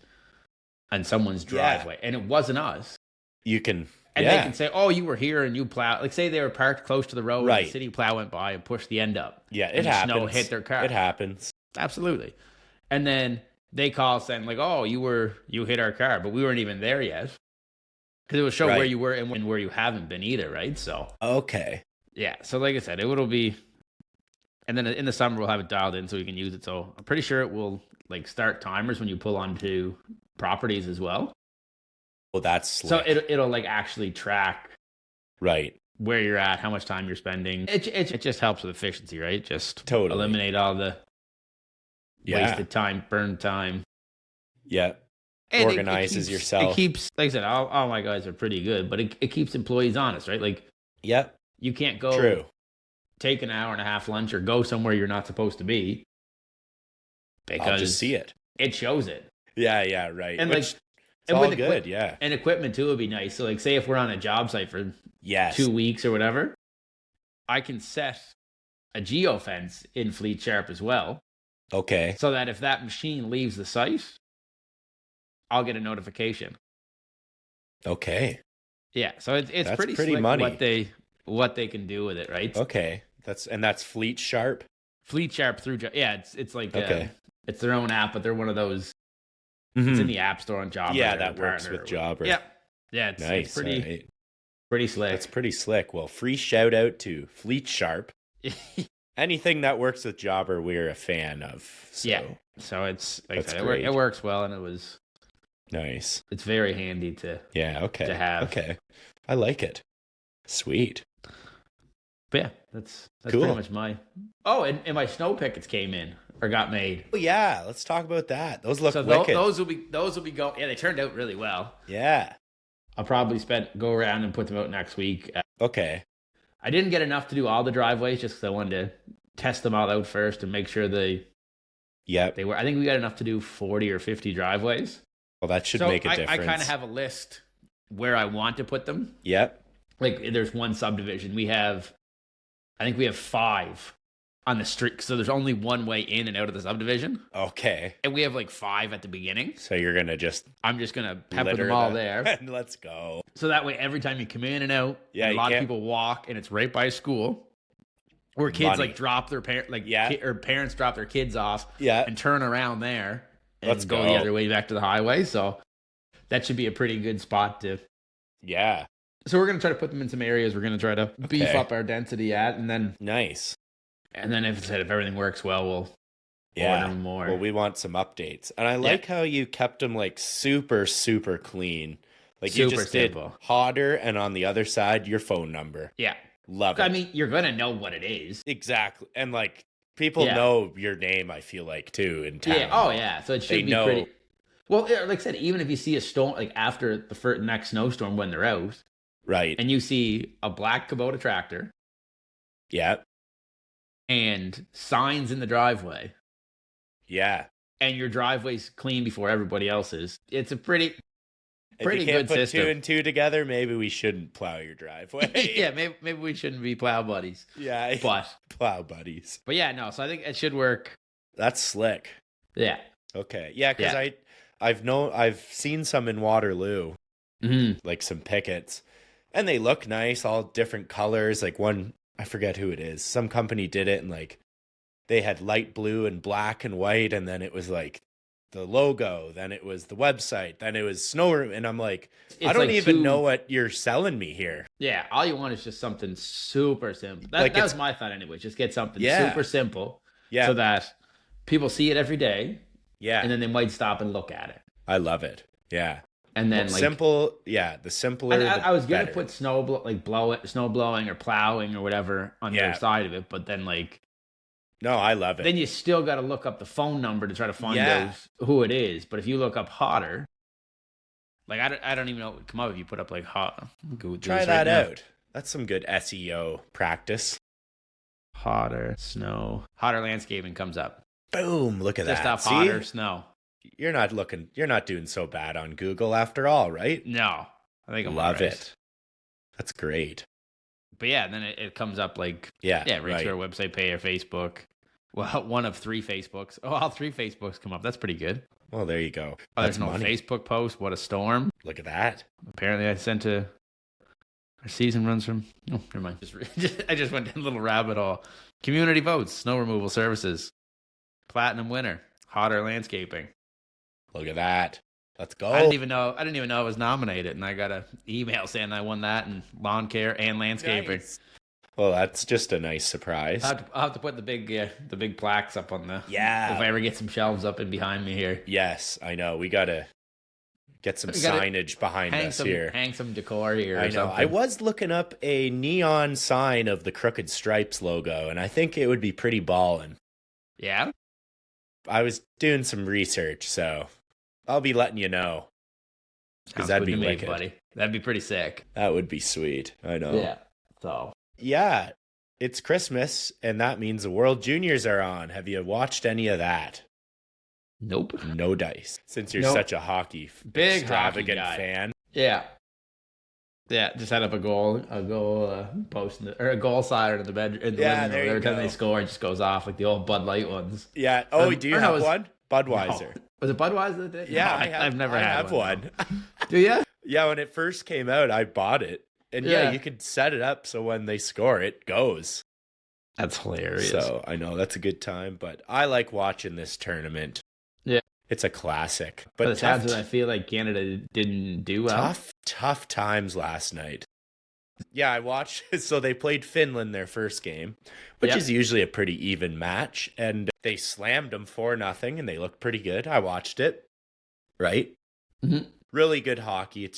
on someone's driveway and it wasn't us, you can. And they can say, "Oh, you were here and you plowed." Like, say they were parked close to the road, right? And the city plow went by and pushed the end up. Yeah, it happens. Snow hit their car. It happens. Absolutely. And then they call saying, "Like, oh, you hit our car, but we weren't even there yet," because it will show where you were and where you haven't been either, right? So okay, yeah. So like I said, it'll be, and then in the summer we'll have it dialed in so we can use it. So I'm pretty sure it will like start timers when you pull onto properties as well. Well, that's slick. So it'll like actually track where you're at, how much time you're spending. It just helps with efficiency, right? Just eliminate all the wasted time, burned time. Yeah. And organizes yourself. It keeps, like I said, all my guys are pretty good, but it keeps employees honest, right? Like, you can't go take an hour and a half lunch or go somewhere you're not supposed to be because I'll just see it. It shows it. Yeah, right. And it's all good, yeah. And equipment too would be nice. So like, say if we're on a job site for 2 weeks or whatever, I can set a geofence in Fleet Sharp as well. Okay. So that if that machine leaves the site, I'll get a notification. Okay. Yeah, so it's pretty slick money. what they can do with it, right? Okay. That's Fleet Sharp. Fleet Sharp through it's like it's their own app, but they're one of those. Mm-hmm. It's in the App Store on Jobber. Yeah, that works with Jobber. Yeah, it's nice. It's pretty slick. That's pretty slick. Well, free shout out to Fleet Sharp. Anything that works with Jobber, we're a fan of. So. Yeah, so it's like I said, it works well, and it was nice. It's very handy to to have. Okay, I like it. Sweet. But yeah, that's cool. Pretty much my. Oh, and my snow pickets came in or got made. Oh yeah, let's talk about that. Those look wicked. Those will be going. Yeah, they turned out really well. Yeah, I'll probably go around and put them out next week. Okay. I didn't get enough to do all the driveways just because I wanted to test them all out first and make sure they were. I think we got enough to do 40 or 50 driveways. Well, that should make a difference. I kind of have a list where I want to put them. Yep. Like there's one subdivision. I think we have 5 on the street. So there's only one way in and out of the subdivision. Okay. And we have like 5 at the beginning. So you're going to I'm just going to pepper them all there. And let's go. So that way, every time you come in and out, a lot of people walk and it's right by school. Or kids like drop their or parents drop their kids off and turn around there and let's go the other way back to the highway. So that should be a pretty good spot to. Yeah. So we're going to try to put them in some areas we're going to try to beef up our density at, and then nice. And then if everything works well, Yeah. order more. Well, we want some updates. And I like how you kept them like super, super clean. Like Super you just simple. did hotter and on the other side, your phone number. Yeah. Love it. I mean, you're going to know what it is. Exactly. And like people know your name, I feel like, too, in town. Yeah. Oh, yeah. So it should be pretty. Well, like I said, even if you see a storm, like after the next snowstorm when they're out, right, and you see a black Kubota tractor, and signs in the driveway, and your driveway's clean before everybody else's, it's a pretty if you good can't put system. 2 and 2 together, maybe we shouldn't plow your driveway. Yeah, maybe we shouldn't be plow buddies. Yeah, but plow buddies. But yeah, no. So I think it should work. That's slick. Yeah. Okay. Yeah, because I've seen some in Waterloo, like some pickets, and they look nice, all different colors. Like one, I forget who it is. Some company did it, and like they had light blue and black and white, and then it was like the logo, then it was the website, then it was snow room, and I'm like, I don't even know what you're selling me here. Yeah, all you want is just something super simple. That was my thought anyway. Just get something super simple, so that people see it every day. Yeah. And then they might stop and look at it. I love it. Yeah. And then simple, the simpler. I was gonna put snow blowing or plowing or whatever on the other side of it, but then no, I love it. Then you still got to look up the phone number to try to find out who it is. But if you look up hotter, like I don't even know what would come up if you put up like hot. Try that out. That's some good SEO practice. Hotter landscaping comes up. Boom! Look at that. Just off hotter snow. You're not doing so bad on Google after all, right? No, I think I love it. That's great. But yeah, then it comes up like right to our website, pay, or Facebook. Well, one of 3 Facebooks. Oh, all 3 Facebooks come up. That's pretty good. Well, there you go. Oh, there's no Facebook post. What a storm! Look at that. Apparently, I sent our season runs from. Oh, never mind. I just went down a little rabbit hole. Community votes, snow removal services. Platinum winner, hotter landscaping. Look at that. Let's go. I didn't even know I was nominated, and I got an email saying I won that in lawn care and landscaping. Nice. Well, that's just a nice surprise. I'll have to put the big plaques up on the. Yeah. If I ever get some shelves up and behind me here. Yes, I know. We gotta get some signage behind us here. Hang some decor here. I know. I was looking up a neon sign of the Crooked Stripes logo, and I think it would be pretty ballin'. Yeah. I was doing some research, so I'll be letting you know. Because that'd be wicked, buddy. That'd be pretty sick. That would be sweet. I know. Yeah. So. Yeah, it's Christmas, and that means the World Juniors are on. Have you watched any of that? Nope. No dice. Since you're such a big extravagant fan. Yeah. Yeah, just had up a goal post or a goal sign in the bed in the living room. Every time they score, it just goes off like the old Bud Light ones. Yeah. Oh, do you have one? Budweiser. No. Was it Budweiser that did? Yeah, no, I've never had one. Do you? Yeah, when it first came out, I bought it, and you could set it up so when they score, it goes. That's hilarious. So I know that's a good time, but I like watching this tournament. Yeah, it's a classic. But the times that I feel like Canada didn't do well. Tough times last night. Yeah, I watched. So they played Finland their first game, which is usually a pretty even match, and they slammed them 4-0, and they looked pretty good. I watched it. Right. Mm-hmm. Really good hockey.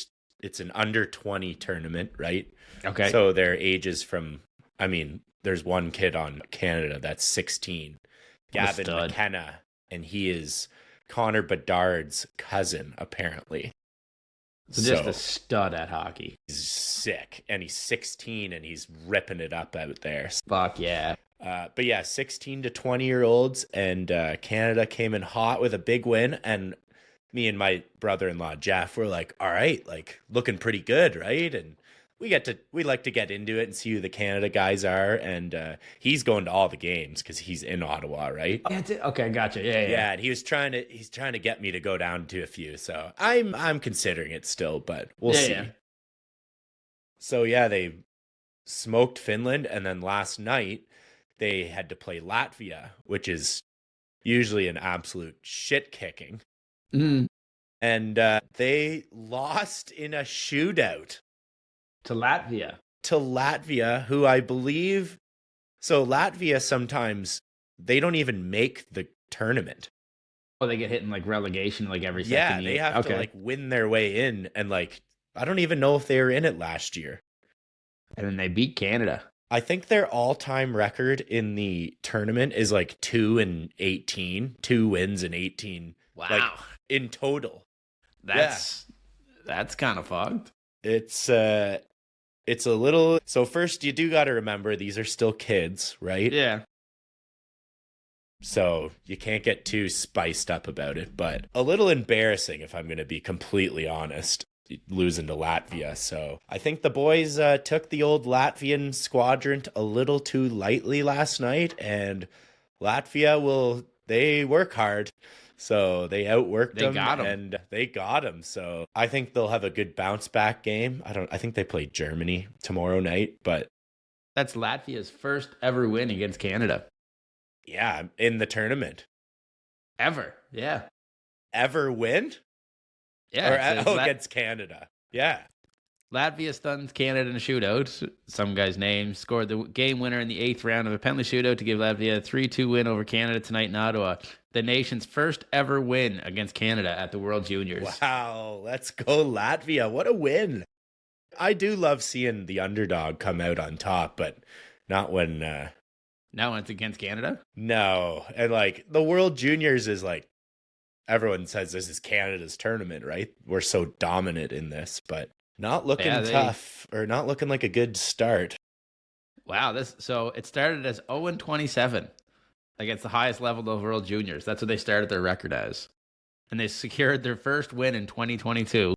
It's an under 20 tournament, right? Okay. So their ages from. I mean, there's one kid on Canada that's 16, Gavin McKenna, and he is Connor Bedard's cousin, apparently. So just a stud at hockey. He's sick, and he's 16, and he's ripping it up out there. Fuck yeah. But yeah, 16 to 20-year-olds, and Canada came in hot with a big win, and me and my brother-in-law, Jeff, were like, all right, like, looking pretty good, right? And we like to get into it and see who the Canada guys are, and he's going to all the games because he's in Ottawa, right? Okay, gotcha. Yeah. And he's trying to get me to go down to a few, so I'm considering it still, but we'll see. Yeah. So yeah, they smoked Finland, and then last night they had to play Latvia, which is usually an absolute shit kicking, and they lost in a shootout. To Latvia, who I believe... So Latvia sometimes, they don't even make the tournament. Oh, they get hit in like relegation like every Yeah, second year. they have to like win their way in, and like I don't even know if they were in it last year. And then they beat Canada. I think their all-time record in the tournament is like 2-18, 2 wins and 18. Wow. Like in total. That's kind of fucked. It's a little. So first, you do got to remember these are still kids, right? Yeah. So you can't get too spiced up about it, but a little embarrassing if I'm going to be completely honest, losing to Latvia. So I think the boys took the old Latvian squadron a little too lightly last night, and Latvia they work hard. So they outworked them, and they got them. So I think they'll have a good bounce back game. I think they play Germany tomorrow night, but that's Latvia's first ever win against Canada. Yeah, in the tournament. Ever. Yeah. Ever win? Yeah. Or against Canada. Yeah. Latvia stuns Canada in a shootout. Some guy's name scored the game winner in the 8th round of a penalty shootout to give Latvia a 3-2 win over Canada tonight in Ottawa. The nation's first ever win against Canada at the World Juniors. Wow. Let's go, Latvia. What a win. I do love seeing the underdog come out on top, but not when... Now when it's against Canada? No. And like the World Juniors is like, everyone says this is Canada's tournament, right? We're so dominant in this, but not looking tough or not looking like a good start. Wow. So it started as 0-27 against the highest level of World Juniors. That's what they started their record as. And they secured their first win in 2022.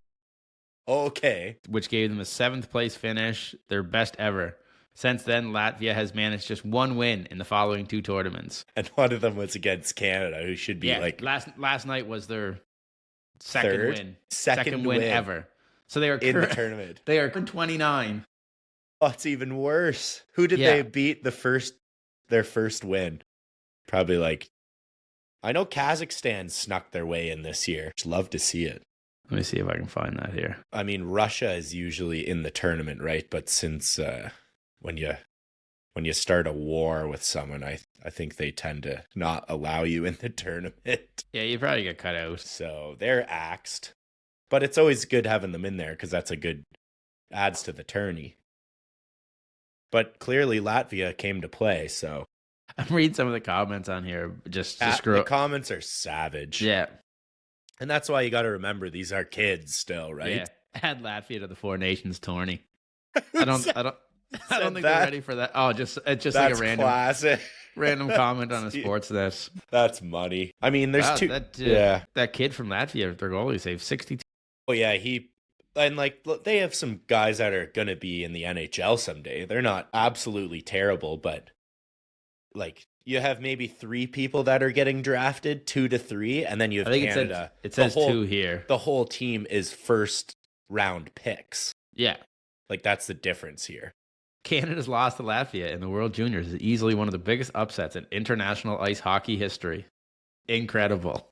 Okay. Which gave them a 7th place finish, their best ever. Since then, Latvia has managed just 1 win in the following 2 tournaments. And one of them was against Canada, who should be like... Last night was their second win. Second win ever. So they are in the tournament. They are 29. Oh, it's even worse. Who did they beat their first win? Probably like... I know Kazakhstan snuck their way in this year. Just love to see it. Let me see if I can find that here. I mean, Russia is usually in the tournament, right? But since... When you start a war with someone, I think they tend to not allow you in the tournament. Yeah, you probably get cut out. So they're axed. But it's always good having them in there because that's a good adds to the tourney. But clearly Latvia came to play, so I'm reading some of the comments on here. Just the comments are savage. Yeah. And that's why you got to remember these are kids still, right? Yeah. Add Latvia to the Four Nations tourney. I don't think they're ready for that. Oh, it's just that's like a random classic. Random comment on a sports desk. That's money. I mean, there's two. That kid from Latvia, their goalie, saved 62. Oh yeah, they have some guys that are gonna be in the NHL someday. They're not absolutely terrible, but like you have maybe 3 people that are getting drafted, 2 to 3, and then you have Canada. It says 2 here. The whole team is first round picks. Yeah, like that's the difference here. Canada's loss to Latvia in the World Juniors is easily one of the biggest upsets in international ice hockey history. Incredible.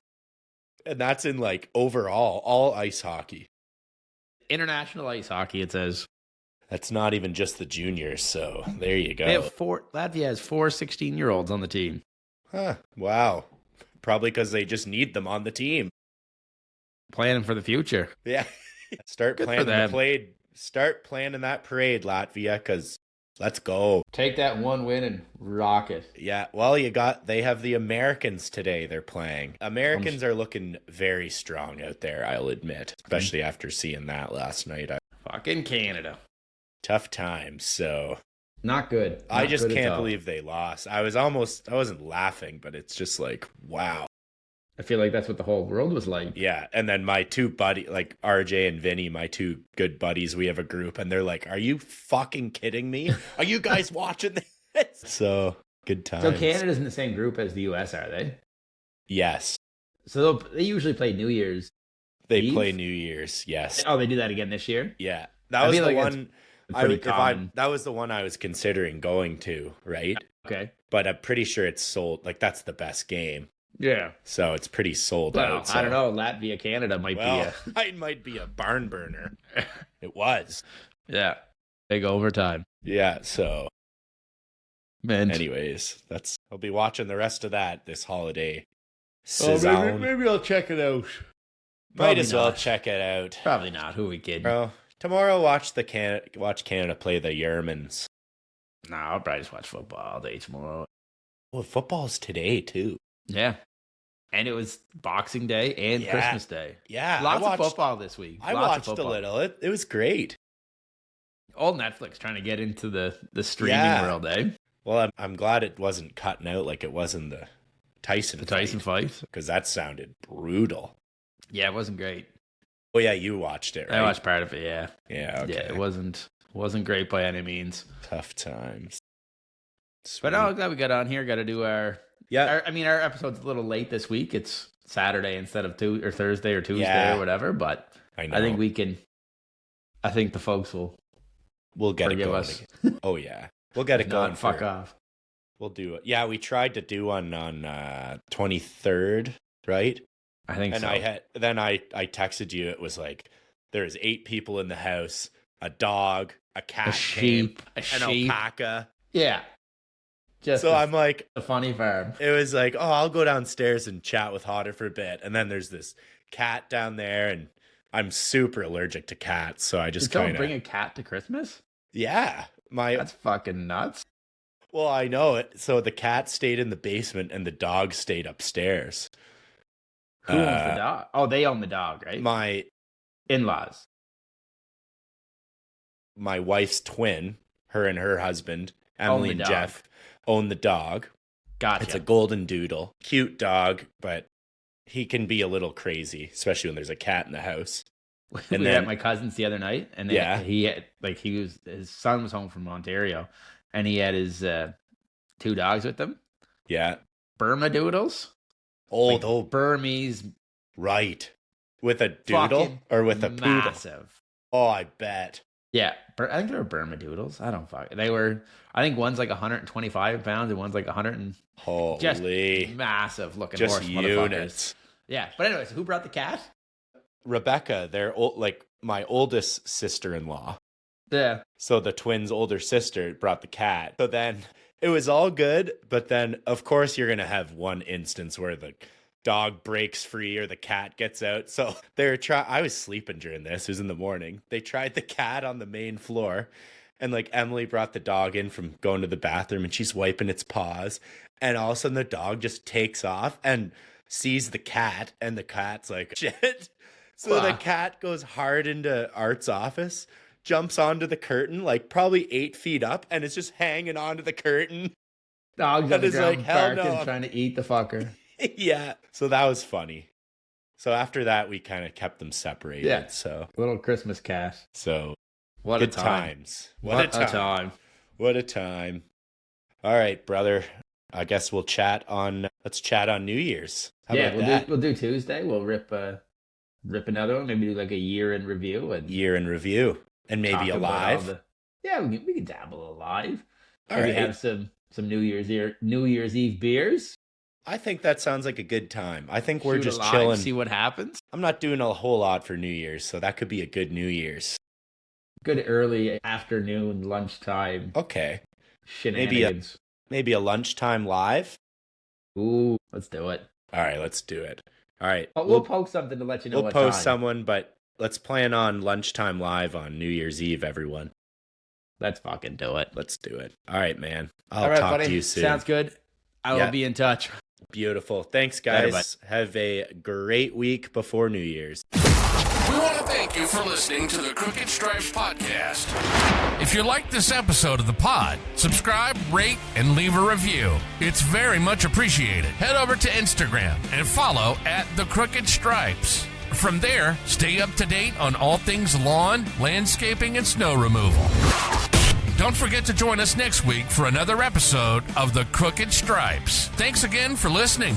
And that's in like overall, all ice hockey. International ice hockey, it says. That's not even just the juniors, so there you go. Latvia has 4 16-year-olds on the team. Huh, wow. Probably because they just need them on the team. Planning for the future. Yeah. Start planning that parade, Latvia, because let's go. Take that 1 win and rock it. Yeah, well, they have the Americans today they're playing. Americans are looking very strong out there, I'll admit, especially after seeing that last night. Fucking Canada. Tough times, so. Not good. I just can't believe they lost. I wasn't laughing, but it's just like, wow. I feel like that's what the whole world was like. Yeah, and then my 2 buddies, like RJ and Vinny, my 2 good buddies, we have a group, and they're like, are you fucking kidding me? Are you guys watching this? So, good times. So Canada's in the same group as the US, are they? Yes. So they usually play New Year's They play New Year's, yes. Oh, they do that again this year? Yeah. That was the one... that was the one I was considering going to, right? Okay. But I'm pretty sure it's sold. Like, that's the best game. Yeah. So it's pretty sold out. So. I don't know. Latvia, Canada might might be a barn burner. It was. Yeah. Big overtime. Yeah. So. Man. Anyways, I'll be watching the rest of that this holiday. Sazone. maybe I'll check it out. Might as well check it out. Probably not. Who are we kidding? Bro, tomorrow watch Canada play the Germans. No, I'll probably just watch football all day tomorrow. Well, football's today too. Yeah. And it was Boxing Day and Christmas Day. Yeah. Lots of football this week. I watched a little. It was great. Old Netflix trying to get into the streaming world, eh? Well, I'm glad it wasn't cutting out like it was in the Tyson fight. Because that sounded brutal. Yeah, it wasn't great. Oh, yeah, you watched it, right? I watched part of it, yeah. Yeah, okay. Yeah, it wasn't great by any means. Tough times. Sweet. But I'm glad we got on here. Got to do our... Yeah. Our episode's a little late this week. It's Saturday instead of Thursday or Tuesday or whatever, but I think we can... I think the folks We'll get it going. Oh, yeah. We'll get it going. Fuck off. We'll do it. Yeah, we tried to do one on 23rd, right? I think so. And I texted you. It was like, there's 8 people in the house, a dog, a cat, a sheep, an alpaca. Yeah. I'm like, a funny farm. It was like, oh, I'll go downstairs and chat with Hodder for a bit. And then there's this cat down there, and I'm super allergic to cats. So I just kind of bring a cat to Christmas? Yeah. That's fucking nuts. Well, I know it. So the cat stayed in the basement and the dog stayed upstairs. Who owns the dog? Oh, they own the dog, right? My in-laws. My wife's twin, her and her husband, Emily and Jeff, own the dog. Gotcha. It's a golden doodle. Cute dog, but he can be a little crazy, especially when there's a cat in the house. And we were at my cousin's the other night, and his son was home from Ontario, and he had his 2 dogs with him. Yeah. Burma doodles. Old Burmese. Right. With a doodle or with a poodle? Massive. Oh, I bet. Yeah. I think they were Burma doodles. I don't fuck. They were, I think one's like 125 pounds and one's like 100 and... Holy. Just massive looking just horse units. Yeah. But anyways, who brought the cat? Rebecca, my oldest sister-in-law. Yeah. So the twins' older sister brought the cat. So then it was all good, but then of course you're gonna have one instance where the dog breaks free or the cat gets out. So I was sleeping during this. It was in the morning. They tried the cat on the main floor, and like Emily brought the dog in from going to the bathroom, and she's wiping its paws, and all of a sudden the dog just takes off and sees the cat, and the cat's like shit. So the cat goes hard into Art's office, jumps onto the curtain, like probably 8 feet up, and it's just hanging onto the curtain. Dog's on the ground barking, trying to eat the fucker. Yeah. So that was funny. So after that, we kind of kept them separated. Yeah. So little Christmas cat. So what good a time. Times. What a time. What a time. All right, brother. I guess let's chat on New Year's. How about that? We'll do Tuesday. We'll rip another one. Maybe do like a year in review and maybe a live. We can dabble alive. All maybe right. have some New Year's Eve beers. I think that sounds like a good time. I think we're just alive, chilling. See what happens. I'm not doing a whole lot for New Year's, so that could be a good New Year's. Good early afternoon, lunchtime. Okay. Shenanigans. Maybe a lunchtime live. Ooh, let's do it. All right, let's do it. All right. We'll post something to let you know what time. We'll post someone, but let's plan on lunchtime live on New Year's Eve, everyone. Let's fucking do it. Let's do it. All right, man. I'll talk to you soon. Sounds good. I will be in touch. Beautiful. Thanks, guys. Have a great week before New Year's. We want to thank you for listening to the Crooked Stripes podcast. If you liked this episode of the pod, subscribe, rate, and leave a review. It's very much appreciated. Head over to Instagram and follow @The Crooked Stripes. From there, stay up to date on all things lawn, landscaping, and snow removal. Don't forget to join us next week for another episode of The Crooked Stripes. Thanks again for listening.